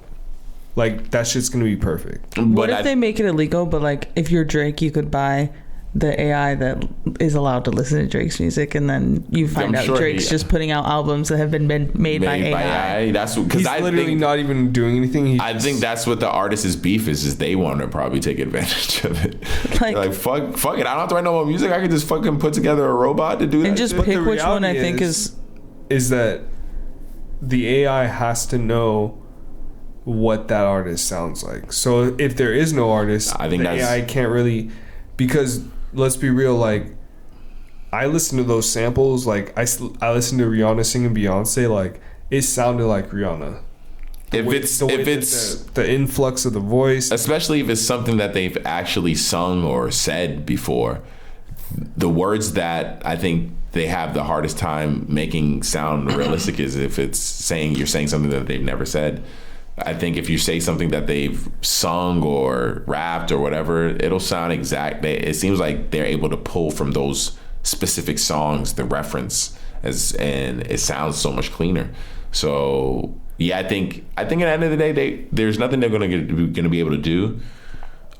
Speaker 3: Like that shit's going to be perfect.
Speaker 1: What if they make it illegal, but like if you're Drake, you could buy the AI that is allowed to listen to Drake's music, and then you find out Drake's just putting out albums that have been made by AI.
Speaker 2: That's because
Speaker 3: he's literally not even doing anything.
Speaker 2: I think that's what the artist's beef is they want to probably take advantage of it. Like fuck it, I don't have to write no more music. I can just fucking put together a robot to do that
Speaker 1: and just
Speaker 2: shit.
Speaker 1: pick which one I think is
Speaker 3: that the AI has to know what that artist sounds like. So if there is no artist, I think the AI can't really, because let's be real, like I listen to those samples, like I listen to Rihanna singing Beyonce, like it sounded like Rihanna. If it's the influx of the voice,
Speaker 2: especially if it's something that they've actually sung or said before, the words that I think they have the hardest time making sound realistic is if you're saying something that they've never said. I think if you say something that they've sung or rapped or whatever, it'll sound exact. It seems like they're able to pull from those specific songs the reference, and it sounds so much cleaner. So yeah, I think at the end of the day, there's nothing they're going to be able to do.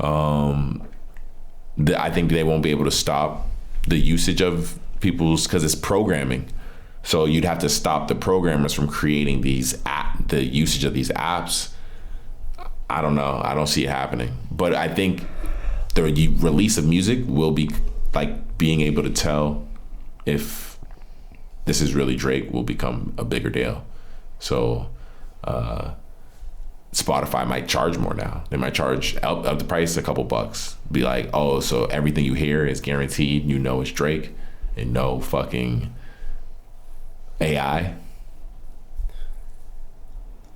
Speaker 2: I think they won't be able to stop the usage of people's, because it's programming. So you'd have to stop the programmers from creating the usage of these apps. I don't know. I don't see it happening. But I think the release of music will be like being able to tell if this is really Drake will become a bigger deal. So Spotify might charge more now. They might charge up the price a couple bucks. Be like, oh, so everything you hear is guaranteed. You know it's Drake and no fucking AI.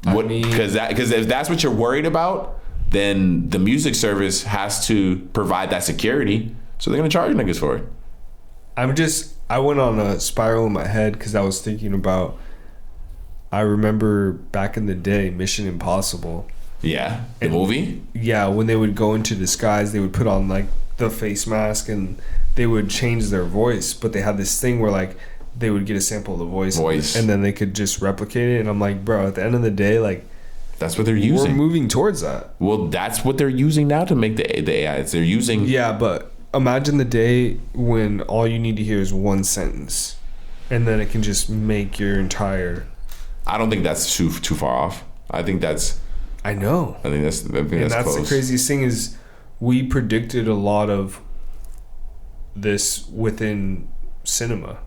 Speaker 2: Because if that's what you're worried about, then the music service has to provide that security. So they're gonna charge niggas for it.
Speaker 3: I went on a spiral in my head because I was thinking about. I remember back in the day, Mission Impossible.
Speaker 2: Yeah, the movie.
Speaker 3: Yeah, when they would go into disguise, they would put on like the face mask and they would change their voice, but they had this thing where like they would get a sample of the voice and then they could just replicate it. And I'm like, bro, at the end of the day, like
Speaker 2: that's what they're using.
Speaker 3: We're moving towards that.
Speaker 2: Well, that's what they're using now to make the AIs. They're using.
Speaker 3: Yeah, but imagine the day when all you need to hear is one sentence, and then it can just make your entire.
Speaker 2: I don't think that's too far off. I think that's.
Speaker 3: I know.
Speaker 2: I think that's
Speaker 3: close. The craziest thing is, we predicted a lot of this within cinema.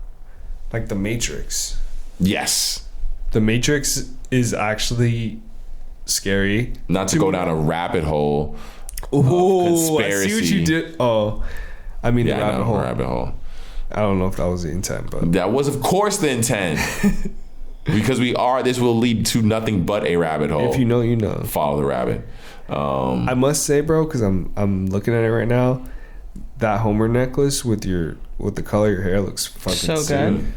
Speaker 3: Like The Matrix.
Speaker 2: Yes.
Speaker 3: The Matrix is actually scary.
Speaker 2: Not to go down a rabbit hole.
Speaker 3: Oh, conspiracy. I see what you did. Oh, I mean,
Speaker 2: yeah,
Speaker 3: the
Speaker 2: rabbit hole.
Speaker 3: I don't know if that was the intent, but
Speaker 2: that was, of course, the intent. Because this will lead to nothing but a rabbit hole.
Speaker 3: If you know, you know.
Speaker 2: Follow the rabbit.
Speaker 3: I must say, bro, because I'm looking at it right now. That Homer necklace with the color of your hair looks fucking
Speaker 1: so
Speaker 3: sick.
Speaker 1: good.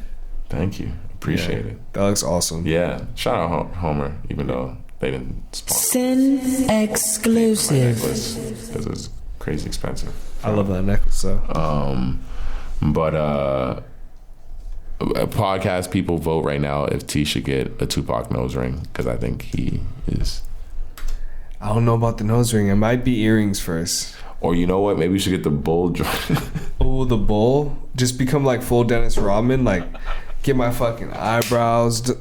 Speaker 2: Thank you. Appreciate it.
Speaker 3: That looks awesome.
Speaker 2: Yeah. Shout out Homer, even though they didn't sponsor.
Speaker 6: Sin exclusive.
Speaker 2: Because it's crazy expensive.
Speaker 3: I love that necklace though.
Speaker 2: But podcast people vote right now if T should get a Tupac nose ring, because I think he is.
Speaker 3: I don't know about the nose ring. It might be earrings first.
Speaker 2: Or you know what? Maybe we should get the bull.
Speaker 3: Oh, the bull? Just become like full Dennis Rodman. Like, get my fucking eyebrows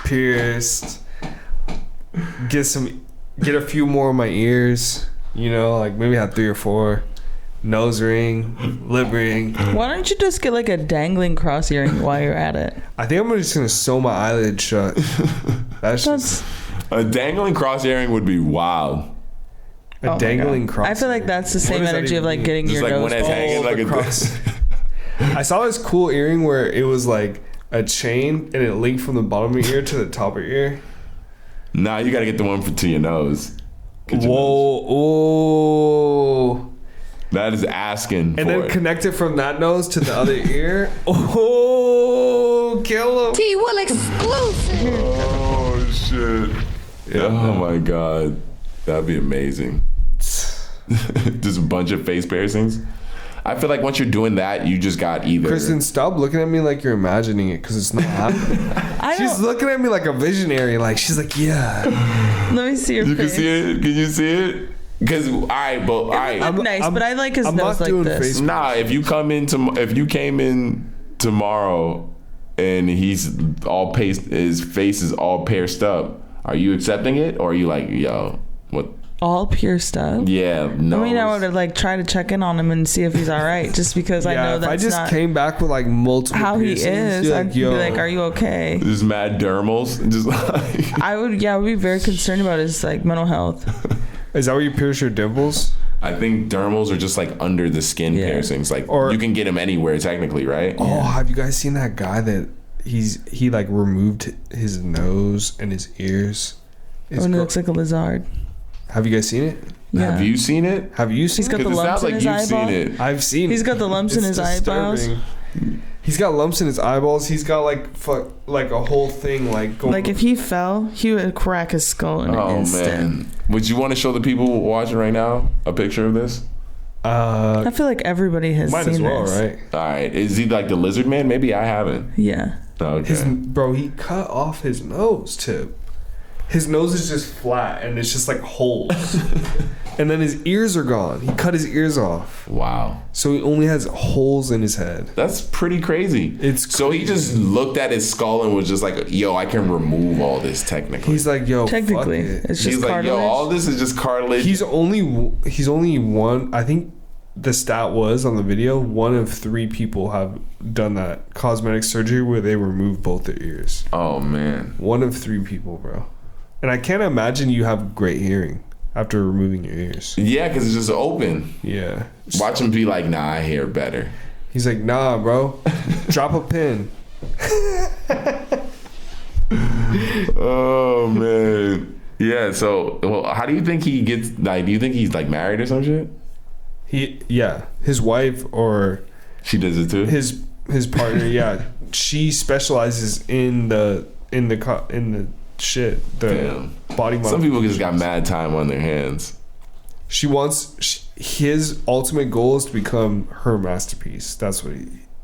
Speaker 3: pierced. Get a few more of my ears. You know, like maybe have 3 or 4. Nose ring, lip ring.
Speaker 1: Why don't you just get like a dangling cross earring while you're at it?
Speaker 3: I think I'm just gonna sew my eyelid shut. That's
Speaker 2: a dangling cross earring would be wild.
Speaker 3: A dangling cross.
Speaker 1: I feel like that's the same energy of like getting
Speaker 2: just
Speaker 1: your
Speaker 2: like
Speaker 1: nose
Speaker 2: when it's hanging like a
Speaker 3: cross. I saw this cool earring where it was like a chain and it linked from the bottom of your ear to the top of your ear.
Speaker 2: Nah, you gotta get the one to your nose.
Speaker 3: Whoa! Oh.
Speaker 2: That is asking.
Speaker 3: And then connect it from that nose to the other ear. Oh, kill him!
Speaker 5: T-Will exclusive.
Speaker 2: Oh shit! Yeah. Oh my god, that'd be amazing. Just a bunch of face piercings. I feel like once you're doing that, you just got either.
Speaker 3: Kristen, stop looking at me like you're imagining it, because it's not happening. She's looking at me like a visionary. Like she's like, yeah.
Speaker 1: Let me see your face.
Speaker 2: Can you see it? Can you see it? Because all right.
Speaker 1: Nice, but I like his nose like this.
Speaker 2: Nah, if you came in tomorrow and his face is all pierced up, are you accepting it, or are you like, yo, what?
Speaker 1: All pierced up?
Speaker 2: Yeah, no.
Speaker 1: I mean, I would like try to check in on him and see if he's all right, just because I know that's
Speaker 3: if I just came back with like multiple
Speaker 1: how he is.
Speaker 3: like,
Speaker 1: I'd be like, are you okay?
Speaker 2: Just mad dermals, just like.
Speaker 1: I would be very concerned about his like mental health.
Speaker 3: Is that where you pierce your dimples?
Speaker 2: I think dermals are just like under the skin piercings. Like, or you can get them anywhere technically, right?
Speaker 3: Oh, have you guys seen that guy that he like removed his nose and his ears?
Speaker 1: It looks like a lizard.
Speaker 3: Have you guys seen it?
Speaker 1: Yeah.
Speaker 2: Have you seen it?
Speaker 1: He's got the lumps in his eyeball.
Speaker 3: I've seen it.
Speaker 1: He's got the lumps in his eyeballs.
Speaker 3: He's got lumps in his eyeballs. He's got like a whole thing like going.
Speaker 1: Like if he fell, he would crack his skull in an instant. Man.
Speaker 2: Would you want to show the people watching right now a picture of this?
Speaker 1: I feel like everybody has
Speaker 3: might
Speaker 1: seen
Speaker 3: as well,
Speaker 1: this.
Speaker 3: right?
Speaker 2: All right. Is he like the lizard man? Maybe I haven't.
Speaker 1: Yeah.
Speaker 2: Okay.
Speaker 3: Bro, he cut off his nose tip. His nose is just flat and it's just like holes. And then his ears are gone. He cut his ears off.
Speaker 2: Wow.
Speaker 3: So he only has holes in his head.
Speaker 2: That's pretty crazy.
Speaker 3: So
Speaker 2: he just looked at his skull and was just like, yo, I can remove all this technically.
Speaker 3: He's like, yo,
Speaker 1: technically,
Speaker 3: fuck it.
Speaker 1: it's just cartilage.
Speaker 2: Like, yo, all this is just cartilage.
Speaker 3: He's only one. I think the stat was on the video, 1 of 3 people have done that cosmetic surgery where they remove both their ears.
Speaker 2: Oh, man.
Speaker 3: 1 of 3 people, bro. And I can't imagine you have great hearing after removing your ears.
Speaker 2: Yeah, because it's just open.
Speaker 3: Yeah.
Speaker 2: Watch him be like, nah, I hear better.
Speaker 3: He's like, nah, bro. Drop a pin.
Speaker 2: Oh, man. Yeah, so, well, how do you think he gets, like, do you think he's, like, married or some shit?
Speaker 3: His wife or...
Speaker 2: She does it too?
Speaker 3: His partner, yeah. She specializes in the shit, the body model.
Speaker 2: Some people just got mad time on their hands.
Speaker 3: His ultimate goal is to become her masterpiece. That's what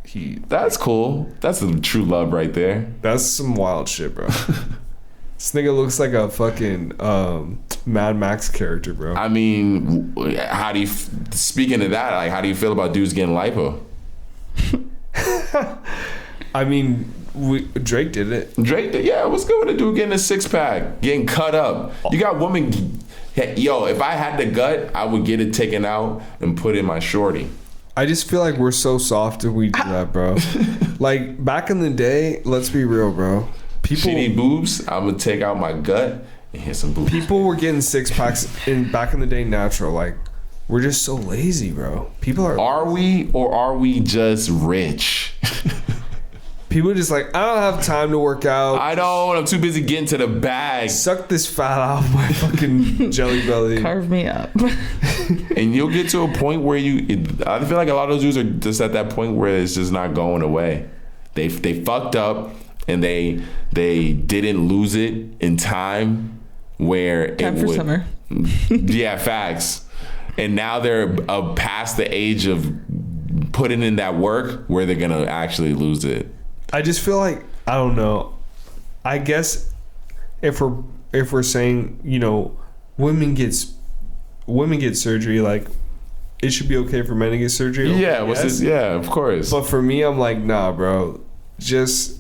Speaker 3: he
Speaker 2: That's cool. That's the true love right there.
Speaker 3: That's some wild shit, bro. This nigga looks like a fucking Mad Max character, bro.
Speaker 2: I mean, speaking of that, like, how do you feel about dudes getting lipo?
Speaker 3: I mean, Drake did it.
Speaker 2: Drake did, yeah. What's good with a dude getting a 6-pack, getting cut up? You got women. Yo, if I had the gut, I would get it taken out and put in my shorty.
Speaker 3: I just feel like we're so soft if we do that, bro. Like back in the day, let's be real, bro.
Speaker 2: She need boobs. I'm gonna take out my gut and hit some boobs.
Speaker 3: People were getting 6-packs back in the day natural. Like we're just so lazy, bro. People are.
Speaker 2: Are we, or are we just rich?
Speaker 3: People are just like, I don't have time to work out.
Speaker 2: I don't. I'm too busy getting to the bag.
Speaker 3: Suck this fat off my fucking jelly belly.
Speaker 1: Carve me up.
Speaker 2: And you'll get to a point where I feel like a lot of those dudes are just at that point where it's just not going away. They fucked up and they didn't lose it in time where
Speaker 1: time for summer.
Speaker 2: Yeah, facts. And now they're past the age of putting in that work where they're gonna actually lose it.
Speaker 3: I just feel like, I don't know. I guess if we're saying, you know, women get surgery, like it should be okay for men to get surgery.
Speaker 2: Yeah, yeah, of course.
Speaker 3: But for me, I'm like, nah, bro. Just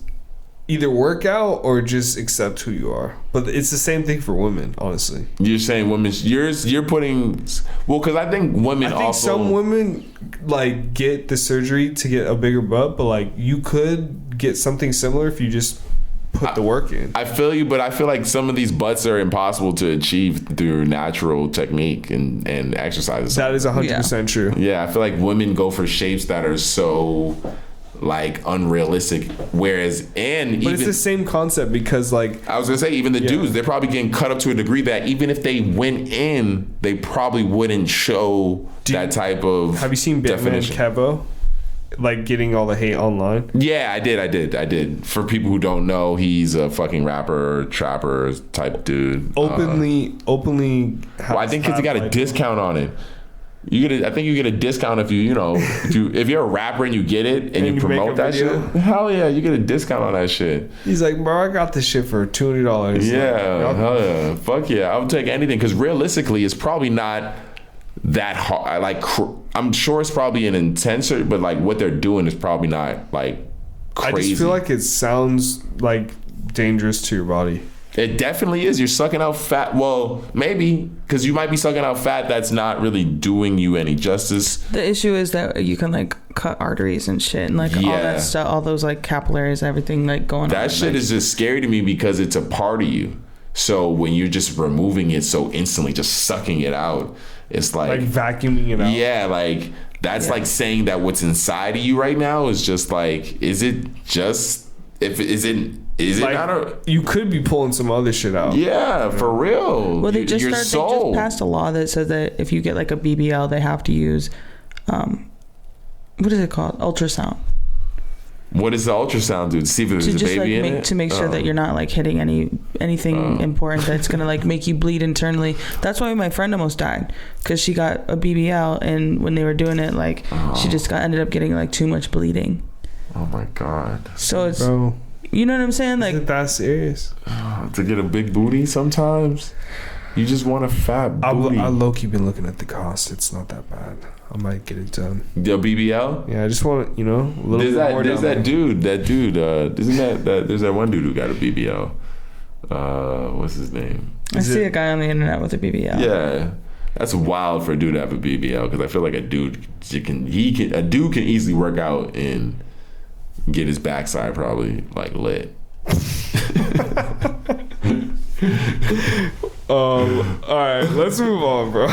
Speaker 3: either work out or just accept who you are. But it's the same thing for women, honestly.
Speaker 2: You're saying women, you're putting, well, because I think women also.
Speaker 3: Some women like get the surgery to get a bigger butt, but like you could get something similar if you just put the work in.
Speaker 2: I feel you, but I feel like some of these butts are impossible to achieve through natural technique and exercises.
Speaker 3: That is 100% true.
Speaker 2: Yeah, I feel like women go for shapes that are so like unrealistic, whereas but
Speaker 3: it's the same concept, because like
Speaker 2: I was gonna say, even the dudes, they're probably getting cut up to a degree that even if they went in, they probably wouldn't show that type of.
Speaker 3: Have you seen Batman Kevo? Like getting all the hate online?
Speaker 2: Yeah, I did. For people who don't know, he's a fucking rapper, trapper type dude.
Speaker 3: Openly.
Speaker 2: Well, I think because he got a discount on it. I think you get a discount if if you're a rapper and you get it and you promote that shit. Hell yeah, you get a discount on that shit.
Speaker 3: He's like, bro, I got this shit for $200.
Speaker 2: Yeah, hell yeah, fuck yeah, I would take anything, because realistically, it's probably not that hard. Like I'm sure it's probably an intenser, but like what they're doing is probably not like crazy.
Speaker 3: I just feel like it sounds like dangerous to your body.
Speaker 2: It definitely is. You're sucking out fat. Well, maybe because you might be sucking out fat that's not really doing you any justice.
Speaker 1: The issue is that you can like cut arteries and shit, and like all that stuff, all those like capillaries, everything like going on.
Speaker 2: That shit is just scary to me because it's a part of you. So when you're just removing it so instantly, just sucking it out, it's like
Speaker 3: vacuuming it out.
Speaker 2: Yeah, like that's like saying that what's inside of you right now is just like, is it
Speaker 3: like,
Speaker 2: not a?
Speaker 3: You could be pulling some other shit out.
Speaker 2: Yeah, for real.
Speaker 1: Well, they just passed a law that says that if you get like a BBL, they have to use, what is it called? Ultrasound.
Speaker 2: What does the ultrasound do? To see if there's a baby in it?
Speaker 1: To make sure that you're not like hitting anything important that's gonna like make you bleed internally. That's why my friend almost died, because she got a BBL, and when they were doing it, like she just ended up getting like too much bleeding.
Speaker 2: Oh my god.
Speaker 1: So it's,
Speaker 3: bro,
Speaker 1: you know what I'm saying? Like,
Speaker 3: is it that serious?
Speaker 2: To get a big booty sometimes, you just want a fat booty.
Speaker 3: I low-key been looking at the cost. It's not that bad. I might get it done.
Speaker 2: The BBL?
Speaker 3: Yeah, I just want to, a little bit more.
Speaker 2: There's that dude. Isn't that there's that one dude who got a BBL. What's his name?
Speaker 1: I see a guy on the internet with a BBL.
Speaker 2: Yeah. That's wild for a dude to have a BBL, because I feel like a dude can easily work out and get his backside probably like lit.
Speaker 3: All right, let's move on, bro.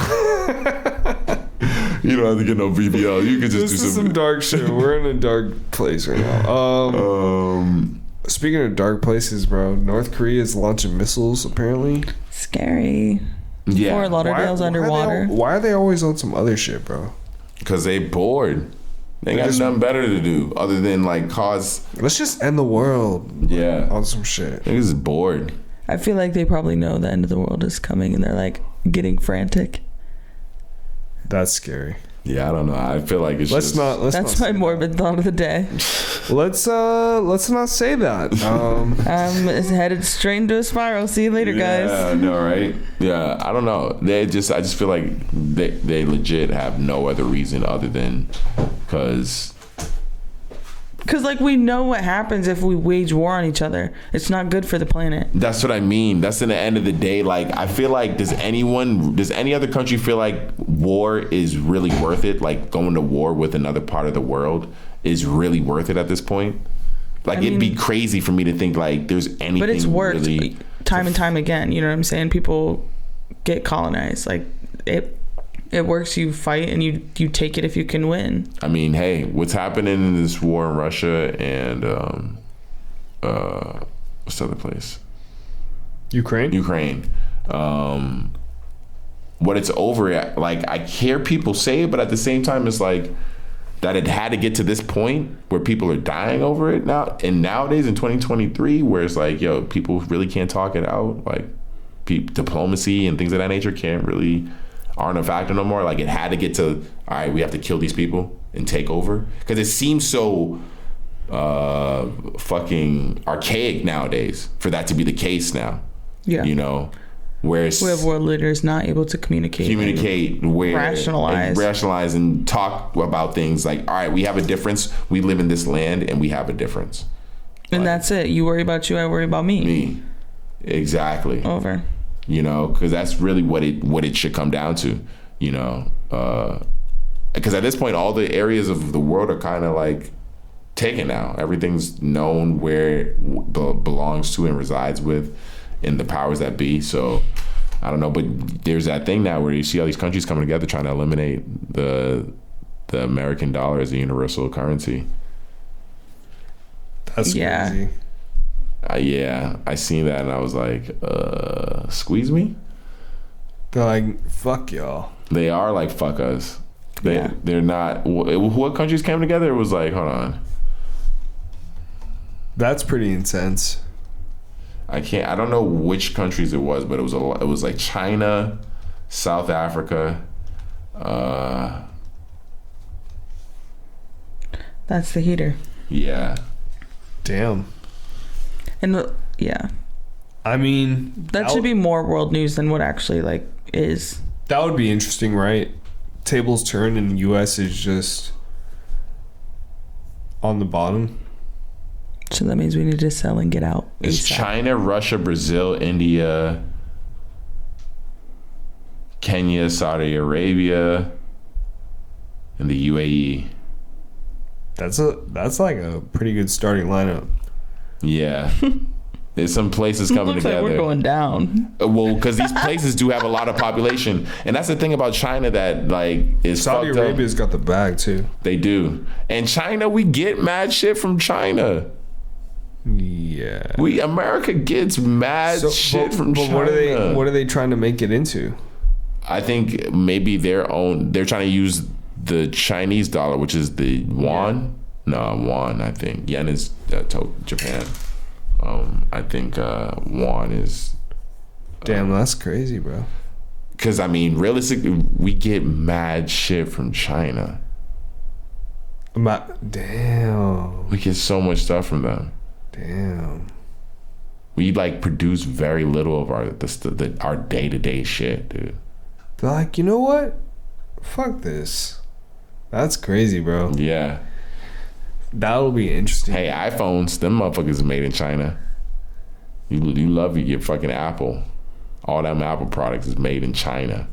Speaker 2: You don't have to get no BBL. You can just
Speaker 3: this
Speaker 2: do
Speaker 3: is some dark shit. We're in a dark place right now. Speaking of dark places, bro, North Korea is launching missiles apparently.
Speaker 1: Scary.
Speaker 2: Yeah.
Speaker 1: Fort Lauderdale's underwater.
Speaker 3: Why are they always on some other shit, bro?
Speaker 2: Because they bored. They got nothing better to do other than like cause.
Speaker 3: Let's just end the world.
Speaker 2: Yeah.
Speaker 3: On some shit.
Speaker 2: Niggas is bored.
Speaker 1: I feel like they probably know the end of the world is coming, and they're like getting frantic.
Speaker 3: That's scary.
Speaker 2: Yeah, I don't know. I feel like it's
Speaker 1: That's my morbid thought of the day.
Speaker 3: Let's not say that.
Speaker 1: I'm headed straight into a spiral. See you later, guys.
Speaker 2: Yeah, no, right? Yeah, I don't know. I just feel like they legit have no other reason other than because
Speaker 1: like we know what happens if we wage war on each other. It's not good for the planet.
Speaker 2: That's what I mean. That's in the end of the day. Like, I feel like does any other country feel like war is really worth it? Like going to war with another part of the world is really worth it at this point? Like, it'd be crazy for me to think like there's anything. But it's worked really
Speaker 1: time and time again. You know what I'm saying? People get colonized. Like it works. You fight and you take it if you can win. I
Speaker 2: mean, hey, what's happening in this war in Russia and what's the other place? Ukraine. What it's over at, like, I hear people say it, but at the same time it's like that it had to get to this point where people are dying over it now. And nowadays in 2023, where it's like, yo, people really can't talk it out. Like, diplomacy and things of that nature aren't a factor no more. Like, it had to get to, all right, we have to kill these people and take over, because it seems so fucking archaic nowadays for that to be the case now.
Speaker 1: Yeah,
Speaker 2: you know, whereas
Speaker 1: we have world leaders not able to communicate,
Speaker 2: rationalize and talk about things like, all right, we have a difference, we live in this land and we have a difference,
Speaker 1: and that's it. You worry about you, I worry about me.
Speaker 2: Exactly.
Speaker 1: Over.
Speaker 2: You know, because that's really what it should come down to, you know, because at this point all the areas of the world are kind of like taken now. Everything's known where it belongs to and resides with in the powers that be. So I don't know, but there's that thing now where you see all these countries coming together trying to eliminate the American dollar as a universal currency.
Speaker 3: That's crazy.
Speaker 2: Yeah, I seen that and I was like, squeeze me?
Speaker 3: They're like, fuck y'all.
Speaker 2: They are like, fuck us. They're not. What countries came together? It was like, hold on.
Speaker 3: That's pretty intense.
Speaker 2: I don't know which countries it was, but it was like China, South Africa.
Speaker 1: That's the heater.
Speaker 2: Yeah.
Speaker 3: Damn.
Speaker 1: And yeah,
Speaker 3: I mean,
Speaker 1: that should be more world news than what actually like is.
Speaker 3: That would be interesting, right? tables turned and U.S. is just on the bottom.
Speaker 1: So that means we need to sell and get out.
Speaker 2: It's
Speaker 1: ASAP.
Speaker 2: China, Russia, Brazil, India, Kenya, Saudi Arabia, and the UAE.
Speaker 3: That's like a pretty good starting lineup.
Speaker 2: Yeah. There's some places coming
Speaker 1: Looks
Speaker 2: together.
Speaker 1: like we're going down.
Speaker 2: Well, because these places do have a lot of population, and that's the thing about China that like is
Speaker 3: Saudi
Speaker 2: fucked up.
Speaker 3: Arabia's got the bag too.
Speaker 2: They do, and China, we get mad shit from China.
Speaker 3: Yeah.
Speaker 2: America gets mad shit from China.
Speaker 3: What are they trying to make it into?
Speaker 2: I think maybe their own. They're trying to use the Chinese dollar, which is the yuan. No, yuan. I think yen is Japan. I think yuan is.
Speaker 3: Damn, that's crazy, bro.
Speaker 2: Because I mean, realistically, we get mad shit from China.
Speaker 3: Damn.
Speaker 2: We get so much stuff from them.
Speaker 3: Damn.
Speaker 2: We like produce very little of our day-to-day shit, dude.
Speaker 3: They're like, you know what? Fuck this. That's crazy, bro.
Speaker 2: Yeah.
Speaker 3: That'll be interesting.
Speaker 2: Hey, iPhones, them motherfuckers are made in China. You love your fucking Apple. All them Apple products is made in China.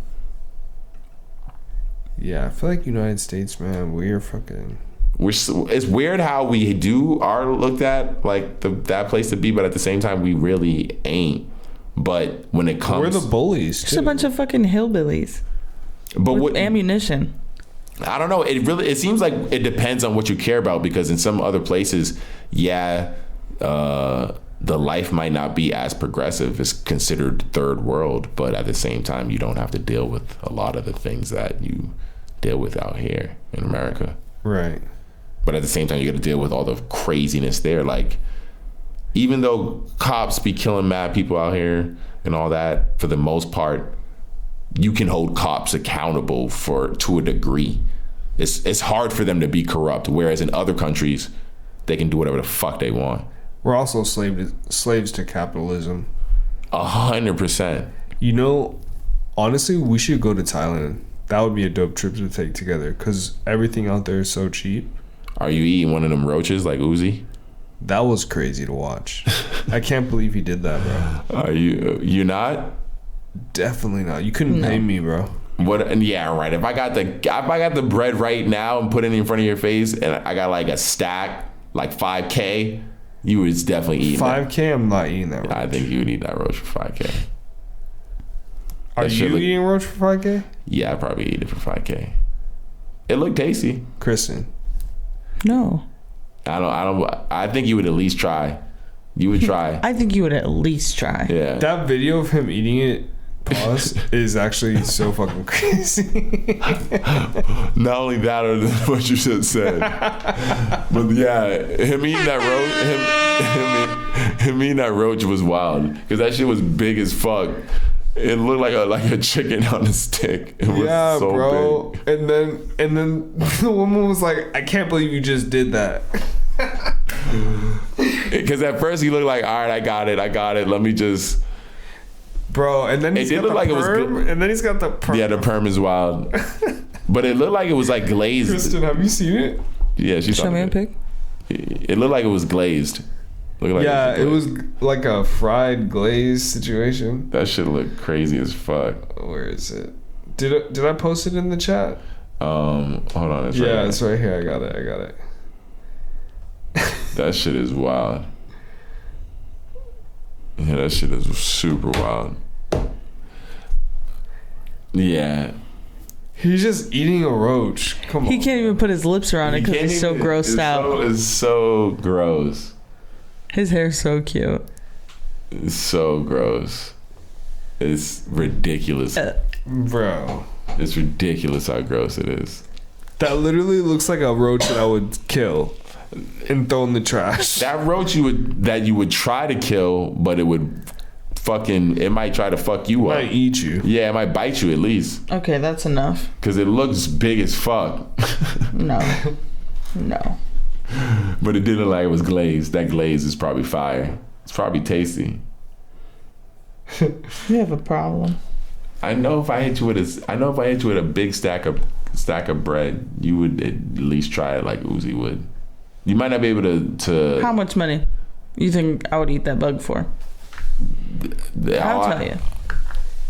Speaker 3: Yeah, I feel like United States, man, we're fucking...
Speaker 2: It's weird how we are looked at like that place to be, but at the same time, we really ain't. But when it comes...
Speaker 3: We're the bullies,
Speaker 1: Just
Speaker 3: too.
Speaker 1: a bunch of fucking hillbillies
Speaker 2: but
Speaker 1: with ammunition.
Speaker 2: I don't know. It seems like it depends on what you care about, because in some other places, the life might not be as progressive. It's considered third world, but at the same time, you don't have to deal with a lot of the things that you deal with out here in America.
Speaker 3: Right.
Speaker 2: But at the same time, you got to deal with all the craziness there. Like, even though cops be killing mad people out here and all that, for the most part, you can hold cops accountable to a degree. It's hard for them to be corrupt, whereas in other countries, they can do whatever the fuck they want.
Speaker 3: We're also slaves to capitalism.
Speaker 2: 100%.
Speaker 3: You know, honestly, we should go to Thailand. That would be a dope trip to take together, because everything out there is so cheap.
Speaker 2: Are you eating one of them roaches like Uzi?
Speaker 3: That was crazy to watch. I can't believe he did that, bro.
Speaker 2: Are you not?
Speaker 3: Definitely not. You couldn't pay me, bro.
Speaker 2: What? And yeah, right. If I got the bread right now and put it in front of your face, and I got like a stack, like 5K, you would definitely eat
Speaker 3: 5K, I'm not eating that roach.
Speaker 2: I think you would eat that roach for 5K.
Speaker 3: Are you eating roach for 5K?
Speaker 2: Yeah, I'd probably eat it for 5K. It looked tasty.
Speaker 3: Kristen.
Speaker 1: No.
Speaker 2: I think you would at least try. You would try.
Speaker 1: I think you would at least try.
Speaker 2: Yeah.
Speaker 3: That video of him eating it, pause, is actually so fucking crazy.
Speaker 2: Not only that, or what you just said, but yeah, him eating that roach, him eating that roach was wild, because that shit was big as fuck. It looked like a chicken on a stick. It was so
Speaker 3: bro.
Speaker 2: big.
Speaker 3: And then the woman was like, "I can't believe you just did that."
Speaker 2: Because at first he looked like, all right, I got it. Let me just.
Speaker 3: Bro, and then he's got the perm, and then he's got the perm.
Speaker 2: Yeah, the perm is wild. But it looked like it was like glazed.
Speaker 3: Kristen, have you seen it?
Speaker 2: Yeah, she
Speaker 1: Show me a pic.
Speaker 2: It looked like it was glazed.
Speaker 3: Yeah, it was like a fried glaze situation.
Speaker 2: That shit looked crazy as fuck.
Speaker 3: Where is it? Did I post it in the chat?
Speaker 2: Hold on.
Speaker 3: It's right here. I got it.
Speaker 2: That shit is wild. Yeah, that shit is super wild. Yeah.
Speaker 3: He's just eating a roach. Come on.
Speaker 1: He can't even put his lips around it because he's so grossed out.
Speaker 2: It's so gross.
Speaker 1: His hair's so cute.
Speaker 2: It's so gross. It's ridiculous.
Speaker 3: Bro.
Speaker 2: It's ridiculous how gross it is.
Speaker 3: That literally looks like a roach that I would kill and throw in the trash.
Speaker 2: That roach you would try to kill, but it might try to fuck you up.
Speaker 3: It might eat you.
Speaker 2: Yeah, it might bite you at least.
Speaker 1: Okay, that's enough.
Speaker 2: Because it looks big as fuck.
Speaker 1: No.
Speaker 2: But it didn't look like it was glazed. That glaze is probably fire. It's probably tasty.
Speaker 1: You have a problem.
Speaker 2: I know if I hit you with a big stack of stack of bread, you would at least try it like Uzi would. You might not be able to
Speaker 1: How much money you think I would eat that bug for? I'll tell you.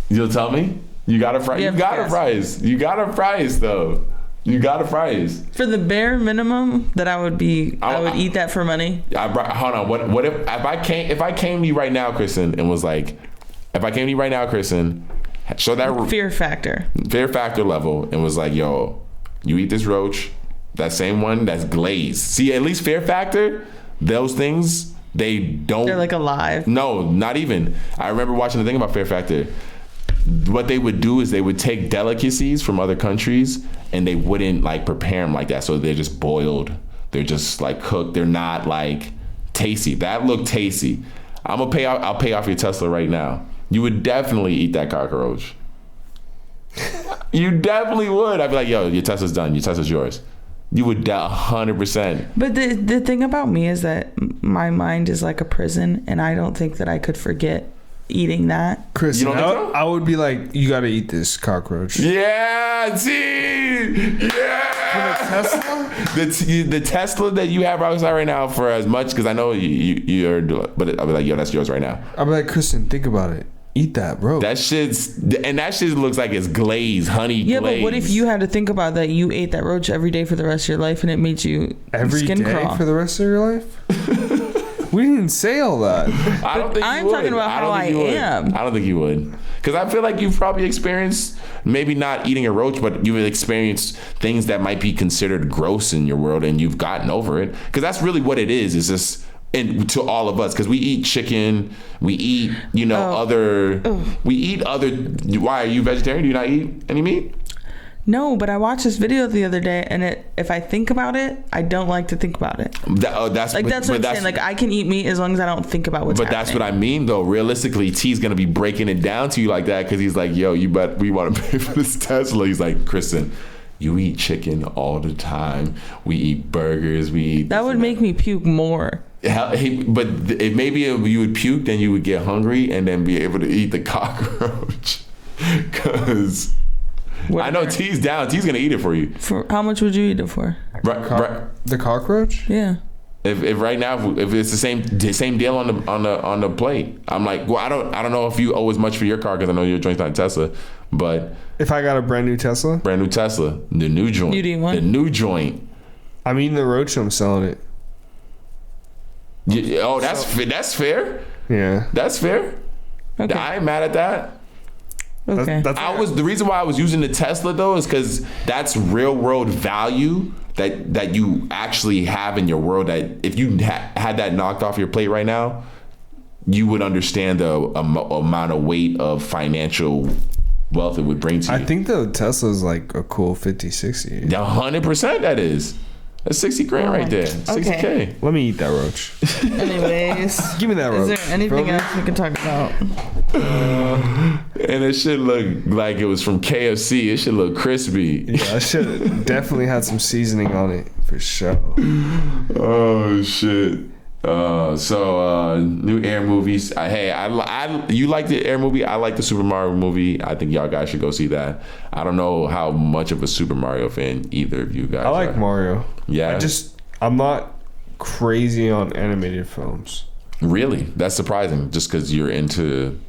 Speaker 2: You'll tell me? You got a price?
Speaker 1: Yeah,
Speaker 2: You got a price. You got a price, though. You got a price.
Speaker 1: For the bare minimum that I would eat that for money.
Speaker 2: Hold on. What if I came to you right now, Kristen, and was like, show that
Speaker 1: Fear factor
Speaker 2: level, and was like, yo, you eat this roach, that same one that's glazed. See, at least fear factor, those things, they're like alive. No, not even. I remember watching the thing about fear factor. What they would do is they would take delicacies from other countries and they wouldn't like prepare them like that. So they're just boiled. They're just like cooked. They're not like tasty. That looked tasty. I'll pay off your Tesla right now. You would definitely eat that cockroach. You definitely would. I'd be like, yo, your Tesla's done. Your Tesla's yours. You would 100%.
Speaker 1: But the thing about me is that my mind is like a prison, and I don't think that I could forget eating that.
Speaker 3: Kristen,
Speaker 2: You don't think so?
Speaker 3: I would be like, you gotta eat this cockroach.
Speaker 2: Yeah, see, yeah.
Speaker 3: For the Tesla?
Speaker 2: The Tesla that you have outside right now, for as much, because I know you're, but I'll be like, yo, that's yours right now.
Speaker 3: I'll be like, Kristen, think about it. Eat that, bro.
Speaker 2: That shit looks like it's glazed, honey.
Speaker 1: Yeah,
Speaker 2: glaze.
Speaker 1: but what if you had to think about that? You ate that roach every day for the rest of your life, and it made you
Speaker 3: every
Speaker 1: skin
Speaker 3: day
Speaker 1: crawl
Speaker 3: for the rest of your life? We didn't say all that.
Speaker 2: I don't think
Speaker 1: I'm
Speaker 2: you would.
Speaker 1: talking about how I am.
Speaker 2: I don't think you would. Because I feel like you've probably experienced, maybe not eating a roach, but you've experienced things that might be considered gross in your world, and you've gotten over it. Because that's really what it is. It's just, and to all of us, because we eat chicken, we eat, we eat other. Why are you vegetarian? Do you not eat any meat?
Speaker 1: No, but I watched this video the other day, and if I think about it, I don't like to think about it. That's what I'm saying. Like, I can eat meat as long as I don't think about what's happening.
Speaker 2: But that's what I mean, though. Realistically, T's gonna be breaking it down to you like that because he's like, "Yo, we want to pay for this Tesla." He's like, "Kristen, you eat chicken all the time. We eat burgers. We eat."
Speaker 1: That would make me puke more.
Speaker 2: But if maybe you would puke, then you would get hungry and then be able to eat the cockroach. Because I know T's down. T's gonna eat it for you.
Speaker 1: For how much would you eat it for?
Speaker 3: The cockroach?
Speaker 1: Yeah.
Speaker 2: If right now, if it's the same deal on the plate, I'm like, well, I don't know if you owe as much for your car because I know your joint's not a Tesla, but
Speaker 3: if I got a brand new Tesla,
Speaker 2: the new joint,
Speaker 1: you'd eat one?
Speaker 2: The new joint.
Speaker 3: I'm eating the roach. I'm selling it.
Speaker 2: That's fair.
Speaker 3: Yeah,
Speaker 2: that's fair.
Speaker 1: Okay.
Speaker 2: I ain't mad at that.
Speaker 1: Okay.
Speaker 2: The reason why I was using the Tesla though is because that's real world value that you actually have in your world. That if you had that knocked off your plate right now, you would understand the amount of weight of financial wealth it would bring to you.
Speaker 3: I think the Tesla is like a cool 50, 60.
Speaker 2: 100% that is. That's 60 grand right there. 60K.
Speaker 1: Okay.
Speaker 3: Let me eat that roach.
Speaker 1: Anyways.
Speaker 3: Give me that roach.
Speaker 1: Is there anything else we can talk about?
Speaker 2: And it should look like it was from KFC. It should look crispy.
Speaker 3: Yeah, I should definitely had some seasoning on it for sure.
Speaker 2: Oh shit. New Air movies. You like the Air movie? I like the Super Mario movie. I think y'all guys should go see that. I don't know how much of a Super Mario fan either of you guys
Speaker 3: I like
Speaker 2: are.
Speaker 3: Mario.
Speaker 2: Yeah.
Speaker 3: I'm not crazy on animated films.
Speaker 2: Really? That's surprising. Just because you're into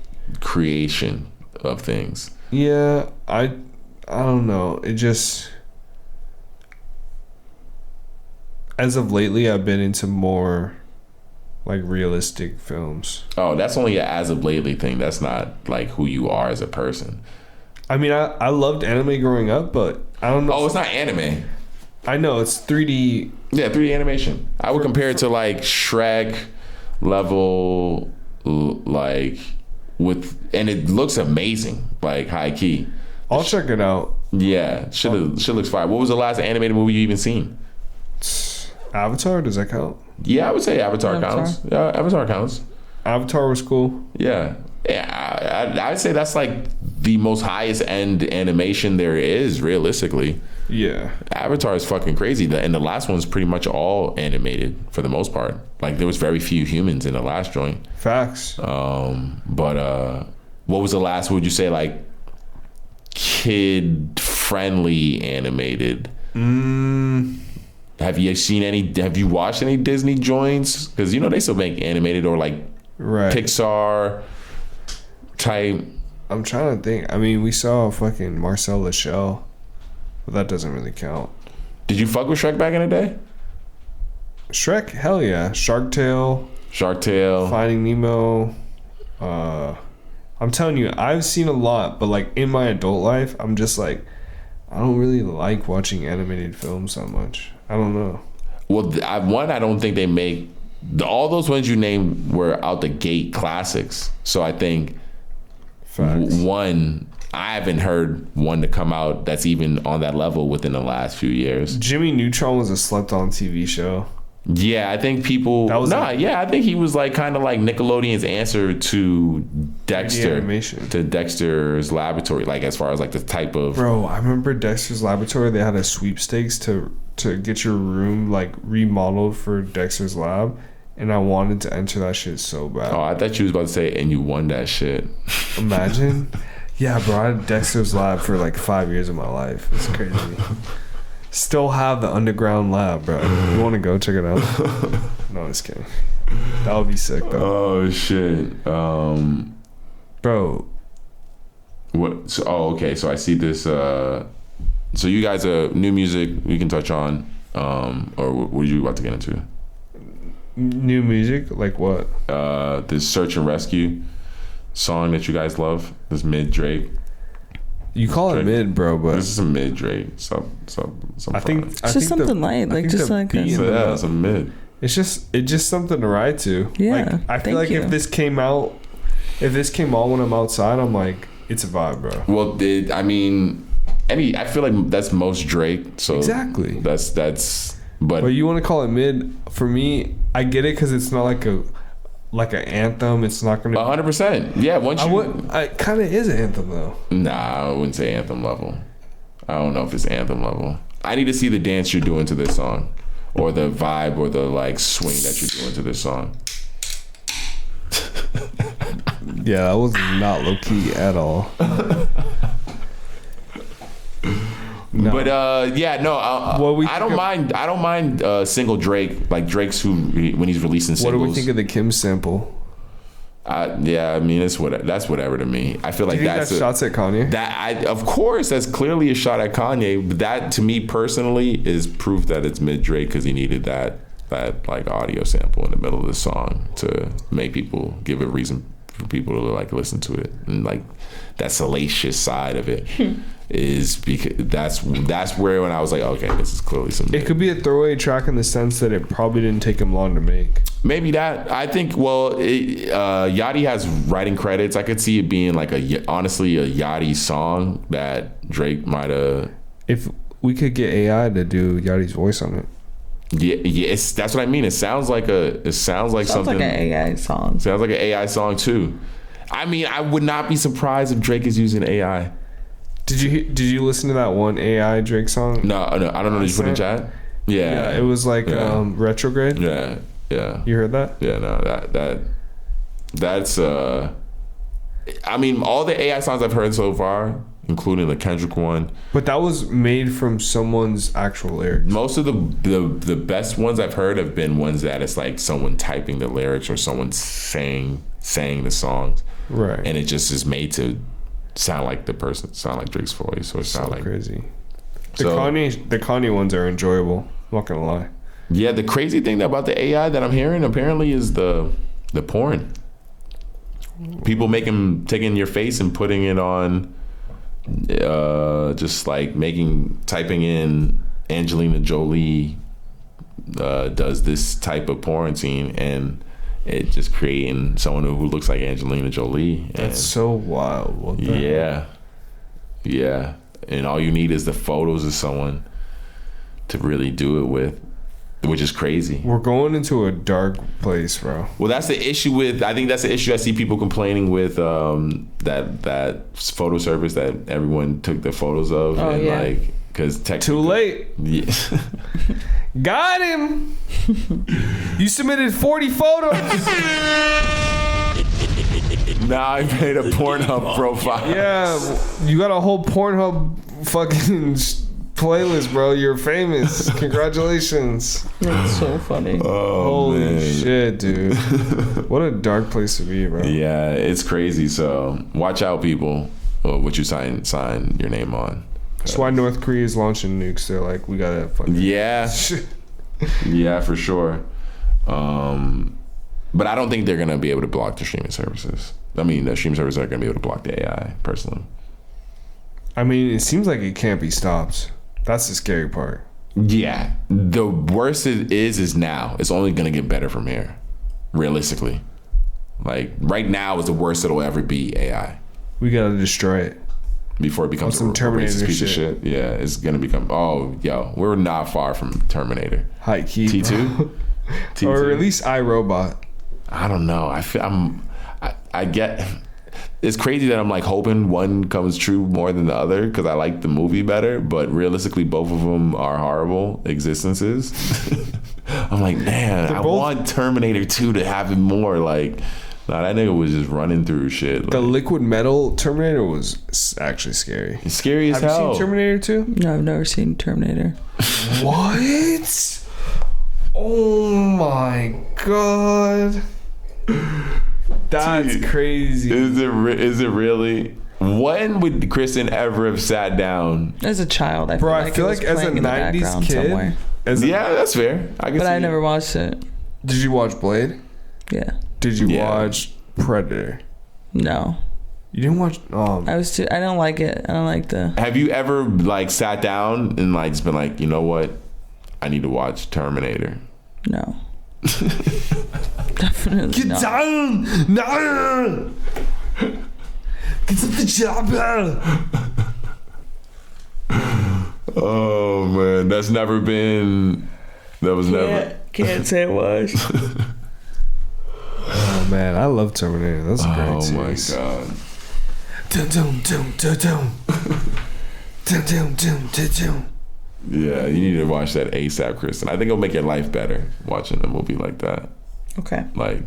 Speaker 2: creation of things.
Speaker 3: Yeah, I don't know. It just, as of lately, I've been into more like realistic films.
Speaker 2: Oh, that's only an as of lately thing. That's not like who you are as a person.
Speaker 3: I mean, I loved anime growing up, but I don't know.
Speaker 2: Oh, it's not anime.
Speaker 3: I know it's 3D.
Speaker 2: Yeah, 3D animation. I would compare it to like Shrek level, like and it looks amazing, like high key.
Speaker 3: I'll check it out.
Speaker 2: Yeah, shit looks fire. What was the last animated movie you even seen?
Speaker 3: Avatar, does that count?
Speaker 2: Yeah, I would say Avatar counts. Yeah, Avatar counts.
Speaker 3: Avatar was cool.
Speaker 2: Yeah, I'd say that's like the most highest end animation there is, realistically.
Speaker 3: Yeah,
Speaker 2: Avatar is fucking crazy, and the last one's pretty much all animated for the most part. Like there was very few humans in the last joint.
Speaker 3: Facts.
Speaker 2: But what was the last? Would you say like kid friendly animated. Have you watched any Disney joints? Because they still make animated or like Pixar type.
Speaker 3: I'm trying to think. I mean, we saw fucking Marcel Lachelle, but that doesn't really count.
Speaker 2: Did you fuck with Shrek back in the day?
Speaker 3: Shrek, hell yeah. Shark Tale, Finding Nemo. I'm telling you, I've seen a lot, but like in my adult life, I'm just like, I don't really like watching animated films that much. I don't know.
Speaker 2: Well, I don't think they make all those ones you named were out the gate classics. So I think one, I haven't heard one to come out that's even on that level within the last few years.
Speaker 3: Jimmy Neutron was a slept-on TV show.
Speaker 2: Yeah, I think people. I think he was like kind of like Nickelodeon's answer to Dexter, to Dexter's Laboratory, like as far as like the type of.
Speaker 3: Bro, I remember Dexter's Laboratory. They had a sweepstakes to get your room like remodeled for Dexter's Lab, and I wanted to enter that shit so bad.
Speaker 2: Oh, I thought you was about to say, and you won that shit.
Speaker 3: Imagine. Yeah, bro, I had Dexter's Lab for like 5 years of my life. It's crazy. Still have the underground lab, bro. You want to go check it out? No, I'm just kidding. That would be sick, though.
Speaker 2: Oh shit,
Speaker 3: bro.
Speaker 2: What? So, okay. So I see this. So you guys new music we can touch on, or what were you about to get into?
Speaker 3: New music, like what?
Speaker 2: This Search and Rescue song that you guys love. This mid Drake.
Speaker 3: You call
Speaker 2: Drake.
Speaker 3: it mid, bro, but
Speaker 2: this is a mid Drake. Some
Speaker 3: I think
Speaker 1: it's just something light, like just like
Speaker 2: it's a mid.
Speaker 3: It's just something to ride to.
Speaker 1: Yeah,
Speaker 3: like, I feel like if this came on when I'm outside, I'm like, it's a vibe, bro.
Speaker 2: Well, I feel like that's most Drake. So
Speaker 3: exactly.
Speaker 2: That's. But
Speaker 3: you want to call it mid? For me, I get it because it's not like an anthem. It's not gonna
Speaker 2: 100%. Yeah,
Speaker 3: it kind of is an anthem though.
Speaker 2: Nah, I wouldn't say anthem level. I don't know if it's anthem level. I need to see the dance you're doing to this song, or the vibe, or the like swing that you're doing to this song.
Speaker 3: Yeah, that was not low key at all. No.
Speaker 2: But I don't mind single Drake, like Drake's when he's releasing singles.
Speaker 3: What do we think of the Kim sample?
Speaker 2: Yeah, I mean that's whatever to me. I feel like that's
Speaker 3: shots at Kanye.
Speaker 2: Of course, that's clearly a shot at Kanye. But that to me personally is proof that it's mid Drake because he needed that like audio sample in the middle of the song to make people give a reason for people to like listen to it, and like that salacious side of it. Is because that's where when I was like, okay, this is clearly something.
Speaker 3: It could be a throwaway track in the sense that it probably didn't take him long to make.
Speaker 2: Maybe that. I think. Well, Yachty has writing credits. I could see it being like honestly a Yachty song that Drake might have.
Speaker 3: If we could get AI to do Yachty's voice on it.
Speaker 2: Yeah, that's what I mean. It sounds like something. Sounds like an
Speaker 1: AI song.
Speaker 2: Sounds like an AI song too. I mean, I would not be surprised if Drake is using AI.
Speaker 3: Did you listen to that one AI Drake song?
Speaker 2: No, I don't know. Did you put in chat? Yeah,
Speaker 3: it was like retrograde.
Speaker 2: Yeah.
Speaker 3: You heard that?
Speaker 2: Yeah, no, that's I mean, all the AI songs I've heard so far, including the Kendrick one.
Speaker 3: But that was made from someone's actual lyrics.
Speaker 2: Most of the best ones I've heard have been ones that it's like someone typing the lyrics or someone saying the songs.
Speaker 3: Right.
Speaker 2: And it just is made to sound like Drake's voice, or sound like
Speaker 3: crazy. The Kanye ones are enjoyable. I'm not gonna lie.
Speaker 2: Yeah, the crazy thing about the AI that I'm hearing apparently is the porn. People taking your face and putting it on, just like typing in Angelina Jolie does this type of porn scene, and it just creating someone who looks like Angelina Jolie.
Speaker 3: That's so wild.
Speaker 2: Yeah. And all you need is the photos of someone to really do it with, which is crazy.
Speaker 3: We're going into a dark place, bro.
Speaker 2: Well, that's the issue I think that's the issue I see people complaining with that photo service that everyone took the photos of.
Speaker 1: Oh,
Speaker 2: and
Speaker 1: yeah.
Speaker 2: like, because
Speaker 3: too late.
Speaker 2: Yeah.
Speaker 3: Got him. You submitted 40 photos.
Speaker 2: Now I made a Pornhub profile.
Speaker 3: Yeah, you got a whole Pornhub fucking playlist, bro. You're famous. Congratulations.
Speaker 1: That's so funny.
Speaker 3: Holy
Speaker 2: man.
Speaker 3: shit, dude. What a dark place to be, bro.
Speaker 2: Yeah, it's crazy. So watch out, people. What you sign your name on.
Speaker 3: That's why North Korea is launching nukes. They're like, we gotta fucking.
Speaker 2: Yeah. Yeah, for sure. But I don't think they're gonna be able to block the streaming services. I mean, the streaming services are gonna be able to block the AI, personally.
Speaker 3: I mean, it seems like it can't be stopped. That's the scary part.
Speaker 2: Yeah. The worst it is now. It's only gonna get better from here. Realistically. Like, right now is the worst it'll ever be, AI.
Speaker 3: We gotta destroy it.
Speaker 2: Before it becomes
Speaker 3: some
Speaker 2: a
Speaker 3: Terminator
Speaker 2: racist piece of
Speaker 3: shit.
Speaker 2: shit. Yeah, it's gonna become. Oh, yo, we're not far from Terminator.
Speaker 3: High key.
Speaker 2: T2, T2,
Speaker 3: Or at least iRobot.
Speaker 2: I don't know. I get. It's crazy that I'm like hoping one comes true more than the other because I like the movie better, but realistically, both of them are horrible existences. I'm like, man, I want Terminator 2 to have it more like. Nah, that nigga was just running through shit.
Speaker 3: The
Speaker 2: Like,
Speaker 3: liquid metal Terminator was actually scary.
Speaker 2: it's scary as
Speaker 3: Have
Speaker 2: hell.
Speaker 3: you seen Terminator 2?
Speaker 1: No, I've never seen Terminator.
Speaker 3: What? Oh my god. That's crazy.
Speaker 2: Is it really? When would Kristen ever have sat down?
Speaker 1: As a child, I feel
Speaker 3: Bro,
Speaker 1: like
Speaker 3: I feel
Speaker 1: it was
Speaker 3: like as a
Speaker 1: playing in the
Speaker 3: 90s
Speaker 1: background
Speaker 3: kid.
Speaker 1: somewhere.
Speaker 2: Yeah, that's fair. I can
Speaker 1: But
Speaker 2: see
Speaker 1: I
Speaker 2: it.
Speaker 1: never watched it.
Speaker 3: Did you watch Blade?
Speaker 1: Yeah.
Speaker 3: Did you
Speaker 2: Yeah.
Speaker 3: watch Predator?
Speaker 1: No.
Speaker 3: You didn't watch.
Speaker 1: I don't like it. I don't like the.
Speaker 2: Have you ever like sat down and like just been like, you know what? I need to watch Terminator.
Speaker 1: No. Definitely not.
Speaker 3: down! No! Get up the chopper!
Speaker 2: Oh man, that's never been. That was never.
Speaker 1: Can't say it was.
Speaker 3: Oh man, I love Terminator. That's a great
Speaker 2: Oh my
Speaker 3: series.
Speaker 2: god.
Speaker 3: Dun, dun, dun, dun, dun. Dun, dun, dun, dun, dun.
Speaker 2: Yeah, you need to watch that ASAP, Kristen. I think it'll make your life better watching a movie like that.
Speaker 1: Okay.
Speaker 2: Like,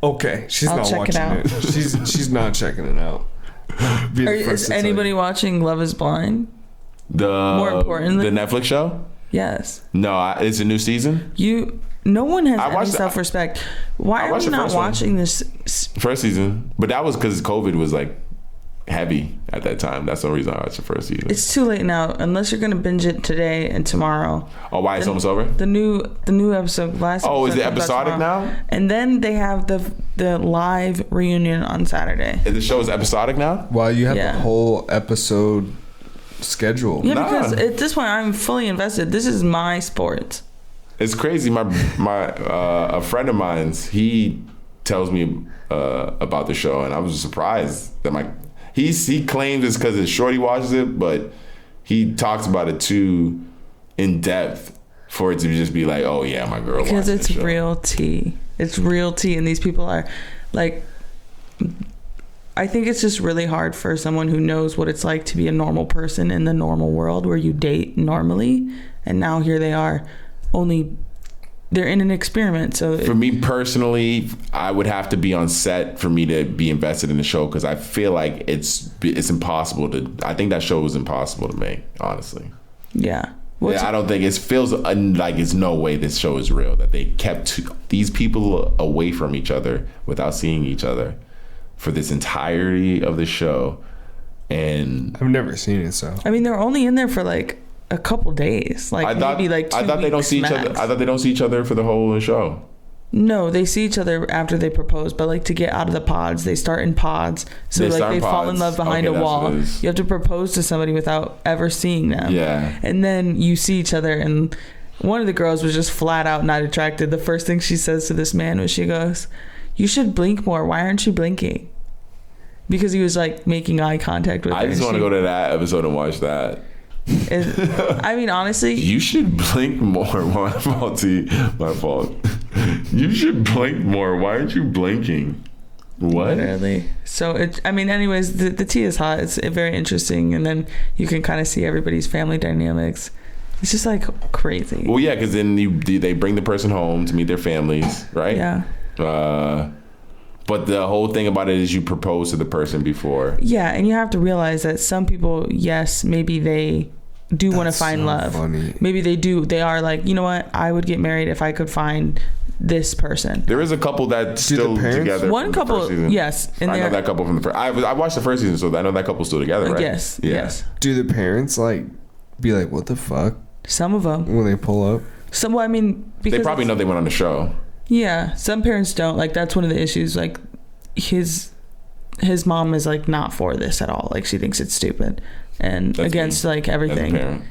Speaker 3: Okay, she's
Speaker 1: I'll
Speaker 3: not
Speaker 1: check it
Speaker 3: watching
Speaker 1: out.
Speaker 3: it. She's not checking it out. Be the first
Speaker 1: Is
Speaker 3: to tell
Speaker 1: anybody
Speaker 3: you.
Speaker 1: watching Love Is Blind?
Speaker 2: the
Speaker 1: More importantly-
Speaker 2: the Netflix show.
Speaker 1: Yes.
Speaker 2: No, it's a new season.
Speaker 1: No one has
Speaker 2: I
Speaker 1: any
Speaker 2: watched the-
Speaker 1: self-respect. Why
Speaker 2: I
Speaker 1: are
Speaker 2: watched
Speaker 1: we
Speaker 2: the
Speaker 1: not
Speaker 2: first one.
Speaker 1: watching this?
Speaker 2: First season, but that was because COVID was like heavy at that time. That's the reason I watched the first season.
Speaker 1: It's too late now. Unless you're gonna binge it today and tomorrow.
Speaker 2: Oh, why it's almost over?
Speaker 1: The new episode. Last.
Speaker 2: Oh, is it
Speaker 1: episode comes out
Speaker 2: episodic
Speaker 1: tomorrow.
Speaker 2: now?
Speaker 1: And then they have the live reunion on Saturday.
Speaker 2: The show is episodic now.
Speaker 3: Wow, you have
Speaker 1: Yeah.
Speaker 3: the whole episode schedule.
Speaker 1: Yeah,
Speaker 2: Nah.
Speaker 1: because at this point I'm fully invested. This is my sport.
Speaker 2: It's crazy. My a friend of mine's, he tells me about the show, and I was surprised that he claims it's because his shorty watches it, but he talks about it too in depth for it to just be like, oh yeah, my girl.
Speaker 1: Because
Speaker 2: watched
Speaker 1: it's
Speaker 2: this show.
Speaker 1: real tea. It's real tea, and these people are like. I think it's just really hard for someone who knows what it's like to be a normal person in the normal world where you date normally, and now here they are, only they're in an experiment. So
Speaker 2: For me personally, I would have to be on set for me to be invested in the show because I feel like it's impossible to. I think that show was impossible to make, honestly.
Speaker 1: yeah.
Speaker 2: I don't think it feels like it's no way this show is real. That they kept these people away from each other without seeing each other for this entirety of the show, and
Speaker 3: I've never seen it, so
Speaker 1: I mean, they're only in there for like a couple days, like maybe like 2
Speaker 2: I thought they don't
Speaker 1: weeks
Speaker 2: see each
Speaker 1: max.
Speaker 2: other. I thought they don't see each other for the whole show.
Speaker 1: No, they see each other after they propose, but like to get out of the pods, they start in pods. So
Speaker 2: They
Speaker 1: like
Speaker 2: start
Speaker 1: they
Speaker 2: in
Speaker 1: fall in
Speaker 2: pods.
Speaker 1: love behind
Speaker 2: Okay,
Speaker 1: a
Speaker 2: that's
Speaker 1: wall.
Speaker 2: what it is.
Speaker 1: You have to propose to somebody without ever seeing them.
Speaker 2: Yeah.
Speaker 1: And then you see each other, and one of the girls was just flat out not attracted. The first thing she says to this man was, she goes, "You should blink more. Why aren't you blinking?" Because he was like making eye contact with her.
Speaker 2: I just
Speaker 1: and
Speaker 2: want to
Speaker 1: she-
Speaker 2: go to that episode and watch that.
Speaker 1: I mean, honestly,
Speaker 2: You should blink more. My fault, T. My fault. You should blink more. Why aren't you blinking? What?
Speaker 1: literally. So anyways, the tea is hot. It's very interesting, and then you can kind of see everybody's family dynamics. It's just like crazy.
Speaker 2: Well, yeah, because then they bring the person home to meet their families, right?
Speaker 1: Yeah.
Speaker 2: But the whole thing about it is you propose to the person before.
Speaker 1: Yeah, and you have to realize that some people, yes, maybe they do want to find
Speaker 3: so
Speaker 1: love.
Speaker 3: funny.
Speaker 1: Maybe they do. They are like, you know what? I would get married if I could find this person.
Speaker 2: There is a couple that's still together.
Speaker 1: One
Speaker 2: from the
Speaker 1: couple,
Speaker 2: first season.
Speaker 1: yes. And
Speaker 2: I know that couple from the first. I watched the first season, so I know that couple's still together, right?
Speaker 1: Yes,
Speaker 2: Yeah.
Speaker 1: yes.
Speaker 3: Do the parents like be like, what the fuck,
Speaker 1: Some of them.
Speaker 3: when they pull up?
Speaker 1: Some, well, I mean, because
Speaker 2: They probably know they went on the show.
Speaker 1: Yeah, some parents don't. Like, that's one of the issues. Like, his mom is like not for this at all. Like, she thinks it's stupid and
Speaker 2: That's
Speaker 1: against
Speaker 2: me,
Speaker 1: like
Speaker 2: as a
Speaker 1: everything.
Speaker 2: parent.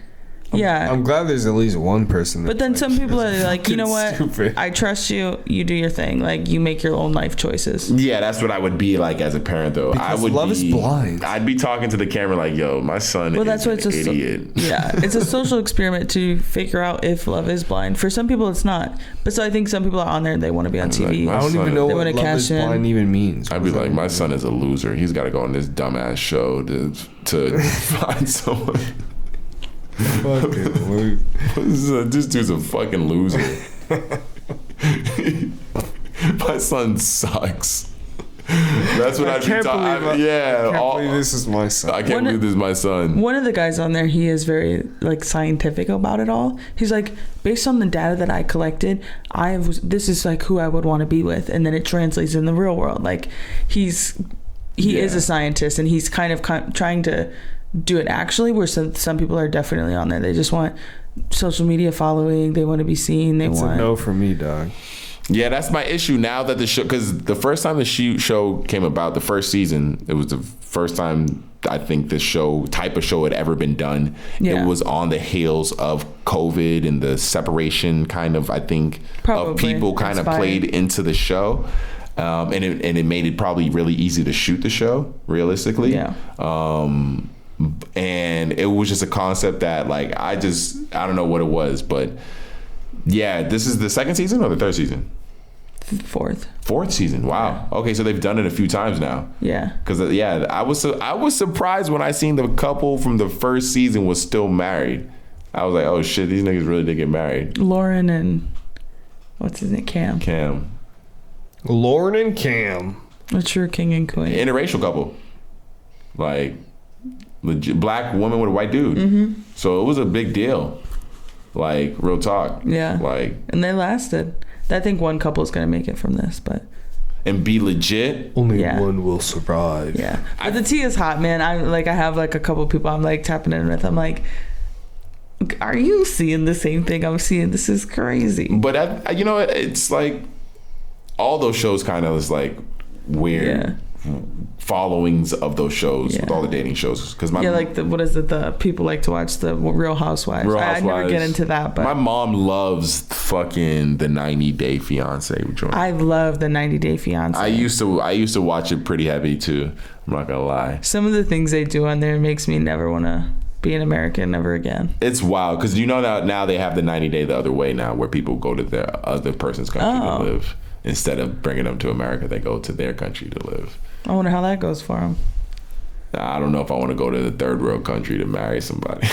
Speaker 1: Yeah.
Speaker 3: I'm glad there's at least one person.
Speaker 1: But then some people are like, you know what?
Speaker 3: Stupid.
Speaker 1: I trust you. You do your thing. Like, you make your own life choices.
Speaker 2: Yeah, that's what I would be like as a parent, though. I
Speaker 3: Because
Speaker 2: would
Speaker 3: love is blind.
Speaker 2: I'd be talking to the camera like, "Yo, my son is
Speaker 1: That's what
Speaker 2: an
Speaker 1: it's
Speaker 2: idiot."
Speaker 1: Yeah, it's a social experiment to figure out if love is blind. For some people, it's not. But so I think some people are on there and they want to be on TV.
Speaker 2: my
Speaker 3: I don't
Speaker 2: son-
Speaker 3: even know
Speaker 1: They
Speaker 3: what
Speaker 1: wanna
Speaker 3: love
Speaker 1: cash
Speaker 3: is
Speaker 1: in.
Speaker 3: blind even means.
Speaker 2: I'd be like, "My son is a loser. He's got to go on this dumbass show to find someone."
Speaker 3: Fucking
Speaker 2: This dude's a fucking loser. My son sucks. That's what I'd be talking. Yeah,
Speaker 3: I can't believe this is my son.
Speaker 2: I can't believe this is my son.
Speaker 1: One of the guys on there, he is very like scientific about it all. He's like, based on the data that I collected, this is like who I would want to be with, and then it translates in the real world. Like, he is a scientist, and he's kind of trying to do it actually, where some people are definitely on there. They just want social media following. They want to be seen.
Speaker 3: It's a no for me, dog.
Speaker 2: Yeah, that's my issue now that the show, because the first time the show came about, the first season, it was the first time I think this type of show had ever been done.
Speaker 1: Yeah.
Speaker 2: It was on the heels of COVID and the separation kind of, I think, of people kind of played into the show. And it made it probably really easy to shoot the show, realistically.
Speaker 1: Yeah.
Speaker 2: And it was just a concept that, like, I don't know what it was, but yeah, this is the second season or the third season? Fourth season. Wow. Yeah. Okay, so they've done it a few times now.
Speaker 1: Yeah.
Speaker 2: Because I was surprised when I seen the couple from the first season was still married. I was like, oh shit, these niggas really did get married.
Speaker 1: Lauren and what's his name? Cam.
Speaker 3: Lauren and Cam.
Speaker 1: What's your king and queen?
Speaker 2: Interracial couple. Like, legit black woman with a white dude. Mm-hmm. So it was a big deal. Like, real talk.
Speaker 1: Yeah.
Speaker 2: Like,
Speaker 1: and they lasted. I think one couple is going to make it from this, but.
Speaker 2: And be legit.
Speaker 3: Only one will survive.
Speaker 1: Yeah. But the tea is hot, man. I have like a couple people I'm like tapping in with. I'm like, are you seeing the same thing I'm seeing? This is crazy.
Speaker 2: But it's like all those shows kind of is like weird followings of those shows with all the dating shows. Because the people like to watch the Real Housewives. I never get into that, but my mom loves fucking the 90 Day Fiance joint.
Speaker 1: I love the 90 Day Fiance.
Speaker 2: I used to watch it pretty heavy too. I'm not gonna lie.
Speaker 1: Some of the things they do on there makes me never want to be an American ever again.
Speaker 2: It's wild because now they have the 90 Day the other way now, where people go to their other person's country to live instead of bringing them to America. They go to their country to live.
Speaker 1: I wonder how that goes for them.
Speaker 2: I don't know if I want to go to the third world country to marry somebody.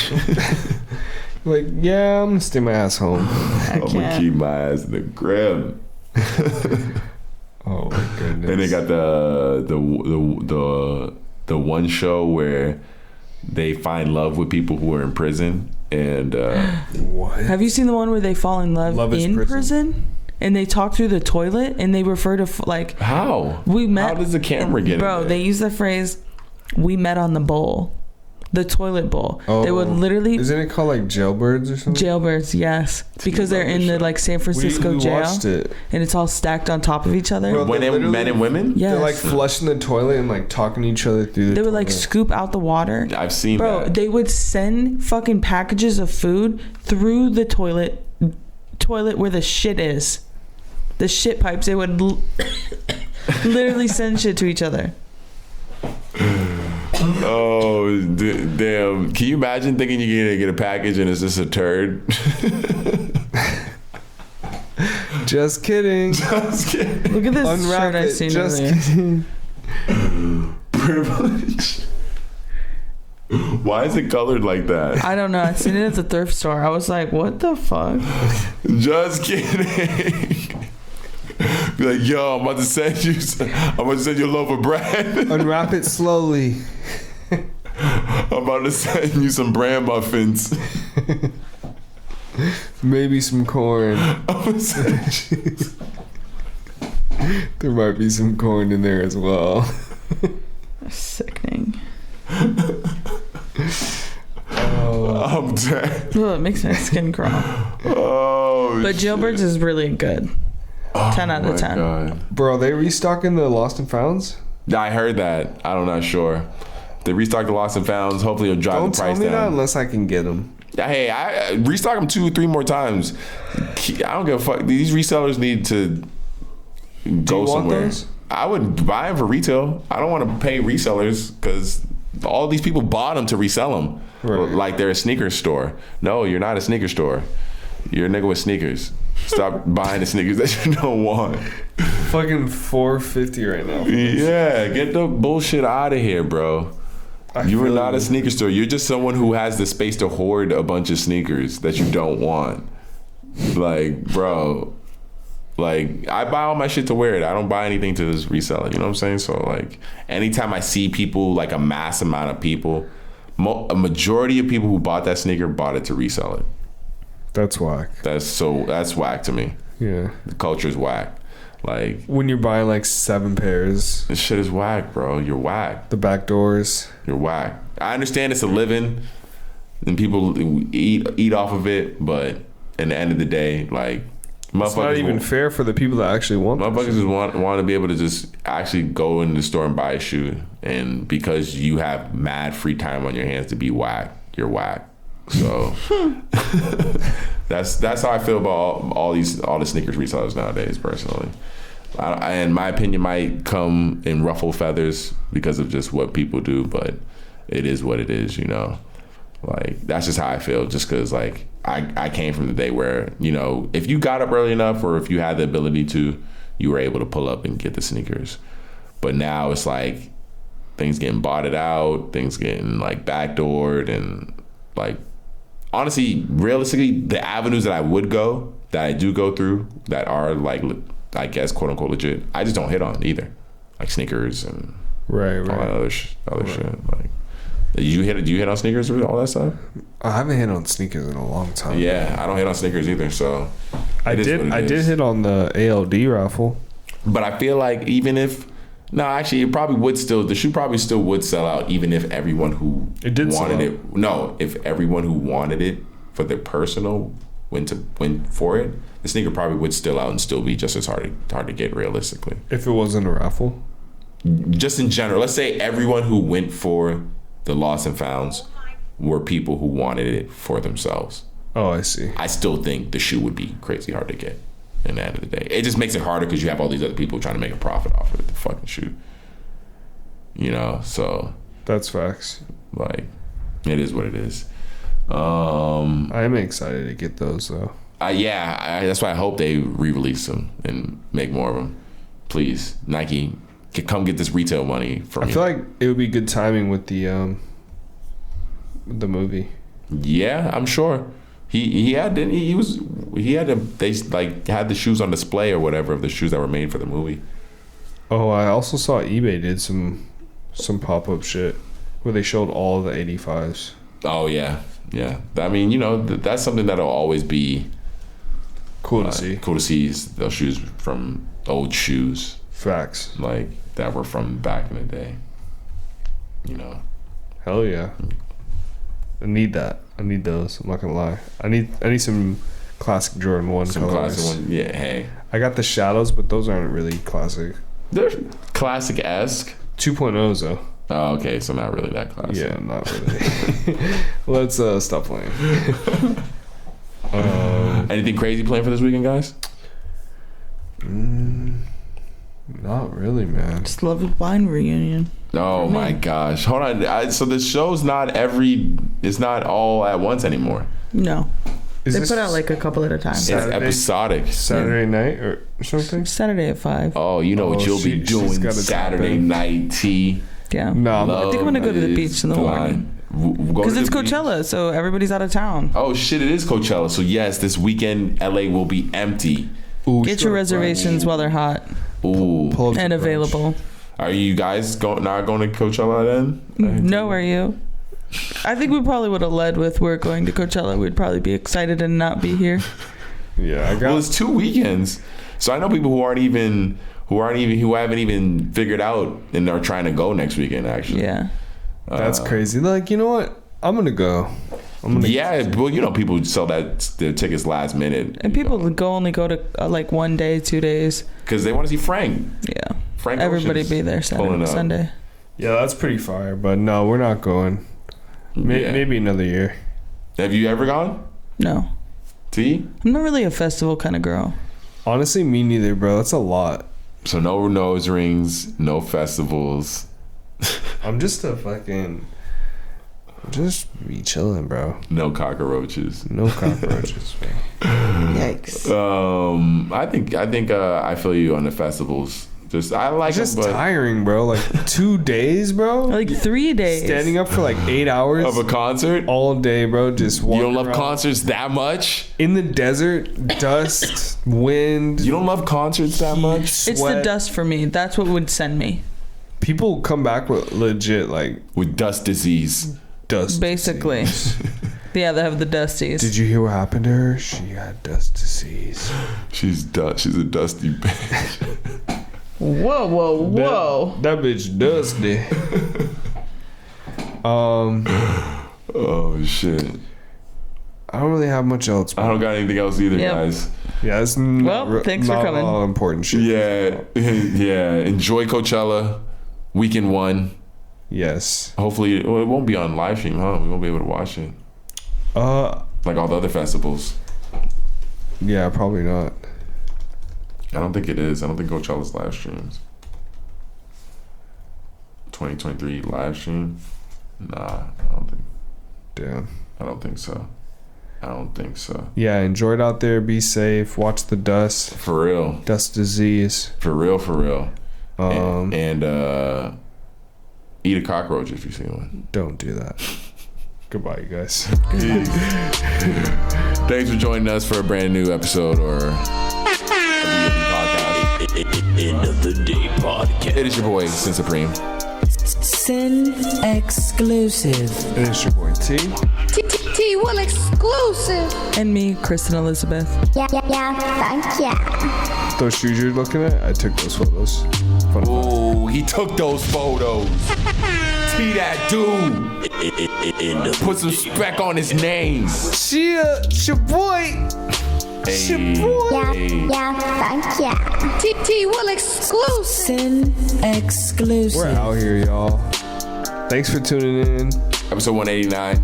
Speaker 3: Like, yeah, I'm gonna stay my ass home.
Speaker 2: I'm gonna keep my ass in the crib.
Speaker 3: Oh my goodness.
Speaker 2: And they got the one show where they find love with people who are in prison. And
Speaker 3: what?
Speaker 1: Have you seen the one where they fall in love in prison? And they talk through the toilet and they refer to like
Speaker 2: how
Speaker 1: we met.
Speaker 2: How does the camera get
Speaker 1: bro?
Speaker 2: in there?
Speaker 1: They use the phrase "we met on the bowl," the toilet bowl.
Speaker 3: Oh,
Speaker 1: they would literally.
Speaker 3: Isn't it called like jailbirds or something?
Speaker 1: Jailbirds, yes, because they're in the like San Francisco
Speaker 3: we
Speaker 1: jail,
Speaker 3: watched it.
Speaker 1: and it's all stacked on top of each other.
Speaker 3: Bro,
Speaker 2: men and women.
Speaker 1: Yes.
Speaker 3: They're like flushing the toilet and like talking to each other through the
Speaker 1: They would
Speaker 3: toilet.
Speaker 1: like scoop out the water.
Speaker 2: I've seen
Speaker 1: Bro,
Speaker 2: that.
Speaker 1: they would send fucking packages of food through the toilet where the shit is. The shit pipes. They would literally send shit to each other.
Speaker 2: Oh damn! Can you imagine thinking you're gonna get a package and it's just a turd?
Speaker 3: Just kidding.
Speaker 2: Just kidding.
Speaker 1: Look at this
Speaker 3: Unwrap
Speaker 1: shirt I
Speaker 3: it.
Speaker 1: seen
Speaker 3: Just
Speaker 1: earlier.
Speaker 3: kidding.
Speaker 2: Privilege. Why is it colored like that?
Speaker 1: I don't know. I seen it at the thrift store. I was like, what the fuck?
Speaker 2: Just kidding. Be like, yo, I'm about to send you a loaf of bread.
Speaker 3: Unwrap it slowly.
Speaker 2: I'm about to send you some bran muffins.
Speaker 3: Maybe some corn. There might be some corn in there as well.
Speaker 1: Sickening.
Speaker 2: I'm dead.
Speaker 1: Oh, it makes my skin crawl.
Speaker 2: Oh,
Speaker 1: But Jailbirds is really good. 10 out of 10.
Speaker 2: God.
Speaker 3: Bro, they restocking the Lost and Founds?
Speaker 2: I heard that. I'm not sure. They restock the Lost and Founds. Hopefully, it'll drive
Speaker 3: Don't
Speaker 2: the price
Speaker 3: tell me that
Speaker 2: down.
Speaker 3: unless I can get them.
Speaker 2: Hey, I restock them 2 or 3 more times. I don't give a fuck. These resellers need to go somewhere.
Speaker 3: Those?
Speaker 2: I would buy them for retail. I don't want to pay resellers because all these people bought them to resell them.
Speaker 3: Right.
Speaker 2: Like they're a sneaker store. No, you're not a sneaker store. You're a nigga with sneakers. Stop buying the sneakers that you don't want.
Speaker 3: Fucking $450 right now.
Speaker 2: Yeah, get the bullshit out of here, bro. You are not a sneaker store. You're just someone who has the space to hoard a bunch of sneakers that you don't want. Like, bro, like I buy all my shit to wear it. I don't buy anything to just resell it. You know what I'm saying? So like, anytime I see people, like a mass amount of people, a majority of people who bought that sneaker bought it to resell it.
Speaker 3: That's whack.
Speaker 2: That's whack to me.
Speaker 3: Yeah.
Speaker 2: The culture's whack. Like
Speaker 3: when you're buying like 7 pairs.
Speaker 2: This shit is whack, bro. You're whack.
Speaker 3: The back doors.
Speaker 2: You're whack. I understand it's a living and people eat off of it, but at the end of the day, like motherfuckers,
Speaker 3: it's not even fair for the people that actually want.
Speaker 2: Motherfuckers just want to be able to just actually go in the store and buy a shoe, and because you have mad free time on your hands to be whack, you're whack. So that's how I feel about all the sneakers resellers nowadays, personally. And my opinion might come in ruffle feathers because of just what people do, but it is what it is, you know. Like that's just how I feel. Just because like I came from the day where, you know, if you got up early enough or if you had the ability to, you were able to pull up and get the sneakers. But now it's like things getting botted out, things getting like backdoored, and like honestly, realistically, the avenues that I do go through that are like, I guess, quote unquote legit, I just don't hit on either. Like sneakers and all that other shit. Like, do you hit on sneakers or all that stuff?
Speaker 3: I haven't hit on sneakers in a long time.
Speaker 2: Yeah, I don't hit on sneakers either. So
Speaker 3: I did hit on the EOD raffle,
Speaker 2: but I feel like it probably would still. The shoe probably still would sell out even if everyone who wanted it. No, if everyone who wanted it for their personal went for it, the sneaker probably would still out and still be just as hard to get realistically.
Speaker 3: If it wasn't a raffle,
Speaker 2: just in general, let's say everyone who went for the Lost and Founds were people who wanted it for themselves.
Speaker 3: Oh, I see.
Speaker 2: I still think the shoe would be crazy hard to get in the end of the day. It just makes it harder because you have all these other people trying to make a profit off of the fucking shoe. You know, so
Speaker 3: that's facts.
Speaker 2: Like, it is what it is.
Speaker 3: I am excited to get those though.
Speaker 2: That's why I hope they re-release them and make more of them. Please, Nike, come get this retail money from me.
Speaker 3: I feel like it would be good timing with the movie.
Speaker 2: Yeah, I'm sure. They had the shoes on display or whatever of the shoes that were made for the movie.
Speaker 3: Oh, I also saw eBay did some pop-up shit where they showed all of the 85s.
Speaker 2: Oh yeah. I mean, you know, that's something that'll always be
Speaker 3: cool to see.
Speaker 2: Cool to see those shoes from old shoes.
Speaker 3: Facts.
Speaker 2: Like that were from back in the day. You know.
Speaker 3: Hell yeah. I need that. I need those. I'm not gonna lie. I need some classic Jordan 1
Speaker 2: some
Speaker 3: colors.
Speaker 2: Classic 1. Yeah, hey.
Speaker 3: I got the shadows, but those aren't really classic.
Speaker 2: They're classic-esque.
Speaker 3: 2.0s though.
Speaker 2: Oh, okay, so not really that classic.
Speaker 3: Yeah, not really. Let's stop playing.
Speaker 2: Anything crazy planned for this weekend, guys?
Speaker 3: Not really, man.
Speaker 1: Just love a wine reunion.
Speaker 2: Oh my gosh. Hold on. So the show's it's not all at once anymore.
Speaker 1: No.
Speaker 3: They
Speaker 1: put out like a couple at a time.
Speaker 2: It's episodic.
Speaker 3: Saturday night or something?
Speaker 1: Saturday at 5.
Speaker 2: Oh, you know what you'll be doing Saturday night, T.
Speaker 1: Yeah.
Speaker 3: No,
Speaker 1: I think I'm going to go to the beach in the morning. Because it's Coachella, so everybody's out of town.
Speaker 2: Oh, shit, it is Coachella. So, yes, this weekend, LA will be empty.
Speaker 3: Ooh,
Speaker 1: Get your reservations while they're hot
Speaker 2: Ooh.
Speaker 3: Pull up
Speaker 1: and
Speaker 3: the brunch.
Speaker 1: available.
Speaker 2: Are you guys not going to Coachella then?
Speaker 1: No, are you? I think we probably would have led with we're going to Coachella. We'd probably be excited and not be here.
Speaker 3: Yeah,
Speaker 2: Well, it's 2 weekends, so I know people who haven't even figured out and are trying to go next weekend. Actually,
Speaker 1: Yeah.
Speaker 3: that's crazy. Like, you know what? I'm gonna go.
Speaker 2: Yeah, well, you know, people sell their tickets last minute,
Speaker 1: And people only go to like 1 day, 2 days.
Speaker 2: because they want to see Frank.
Speaker 1: Yeah.
Speaker 2: Frank
Speaker 1: Everybody
Speaker 2: Ocean's
Speaker 1: be there
Speaker 2: pulling
Speaker 1: Saturday,
Speaker 2: up.
Speaker 1: Sunday.
Speaker 3: Yeah, that's pretty fire. But no, we're not going.
Speaker 2: Yeah.
Speaker 3: Maybe another year.
Speaker 2: Have you ever gone?
Speaker 1: No.
Speaker 2: T?
Speaker 1: I'm not really a festival kind of girl.
Speaker 3: Honestly, me neither, bro. That's a lot.
Speaker 2: So no nose rings, no festivals.
Speaker 3: I'm just just be chilling, bro.
Speaker 2: No cockroaches.
Speaker 3: No cockroaches, bro.
Speaker 1: Yikes.
Speaker 2: I feel you on the festivals. I like
Speaker 3: It's just
Speaker 2: them, but
Speaker 3: tiring, bro. Like 2 days, bro.
Speaker 1: Like 3 days.
Speaker 3: Standing up for like 8 hours
Speaker 2: of a concert.
Speaker 3: all day, bro. Just
Speaker 2: You
Speaker 3: walking
Speaker 2: don't love
Speaker 3: around
Speaker 2: concerts that much?
Speaker 3: in the desert, dust, wind.
Speaker 2: You don't love concerts that much?
Speaker 1: It's the
Speaker 3: sweat.
Speaker 1: dust for me. That's what would send me.
Speaker 3: People come back with legit like
Speaker 2: With dust disease.
Speaker 3: dust.
Speaker 1: Basically. Yeah, they have the dusties.
Speaker 3: Did you hear what happened to her? She had dust disease.
Speaker 2: She's a dusty bitch.
Speaker 1: Whoa, whoa, whoa.
Speaker 3: That bitch dusty.
Speaker 2: Oh shit.
Speaker 3: I don't really have much else.
Speaker 2: I don't got anything else either,
Speaker 1: Yep.
Speaker 2: guys.
Speaker 3: Yeah, it's
Speaker 1: Thanks for coming.
Speaker 3: All important shit.
Speaker 2: Yeah. Yeah. Enjoy Coachella. Weekend 1.
Speaker 3: Yes.
Speaker 2: Hopefully it won't be on live stream, huh? We won't be able to watch it. Like all the other festivals.
Speaker 3: Yeah, probably not.
Speaker 2: I don't think it is. I don't think Coachella's live streams. 2023 live stream? Nah, I don't think.
Speaker 3: Damn.
Speaker 2: I don't think so. I don't think so.
Speaker 3: Yeah, enjoy it out there. Be safe. Watch the dust.
Speaker 2: For real.
Speaker 3: Dust disease.
Speaker 2: For real. For real. And eat a cockroach if you see one.
Speaker 3: Don't do that. Goodbye, you guys.
Speaker 2: Thanks for joining us for a brand new episode or a EOD podcast.
Speaker 4: End of the day podcast.
Speaker 2: It is your boy, Sin Supreme.
Speaker 6: Sin exclusive.
Speaker 3: And it's your boy T.
Speaker 5: T Will exclusive.
Speaker 1: And me, Kristen Elizabeth.
Speaker 5: Yeah, thank ya.
Speaker 3: Those shoes you're looking at, I took those photos. Fun fact.
Speaker 2: Ooh, he took those photos. See that dude.
Speaker 4: End of
Speaker 2: Put some spec on his name.
Speaker 3: Chia, it's your boy. It's your boy.
Speaker 5: Yeah, thank ya. T Will exclusive.
Speaker 6: Sin exclusive.
Speaker 3: We're out here, y'all. Thanks for tuning in.
Speaker 2: Episode 189.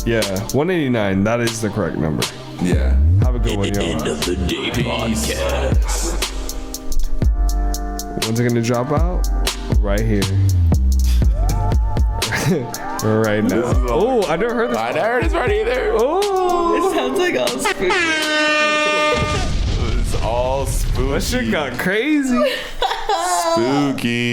Speaker 3: Yeah, 189. That is the correct number.
Speaker 2: Yeah.
Speaker 3: Have a good one,
Speaker 4: End
Speaker 3: y'all.
Speaker 4: of the day podcast.
Speaker 3: When's it gonna drop out? Right here. Right now. Oh, I never heard this.
Speaker 2: I never heard this part either.
Speaker 3: Oh,
Speaker 1: It sounds like all spooky.
Speaker 2: It's all spooky.
Speaker 3: that shit got crazy.
Speaker 2: Spooky.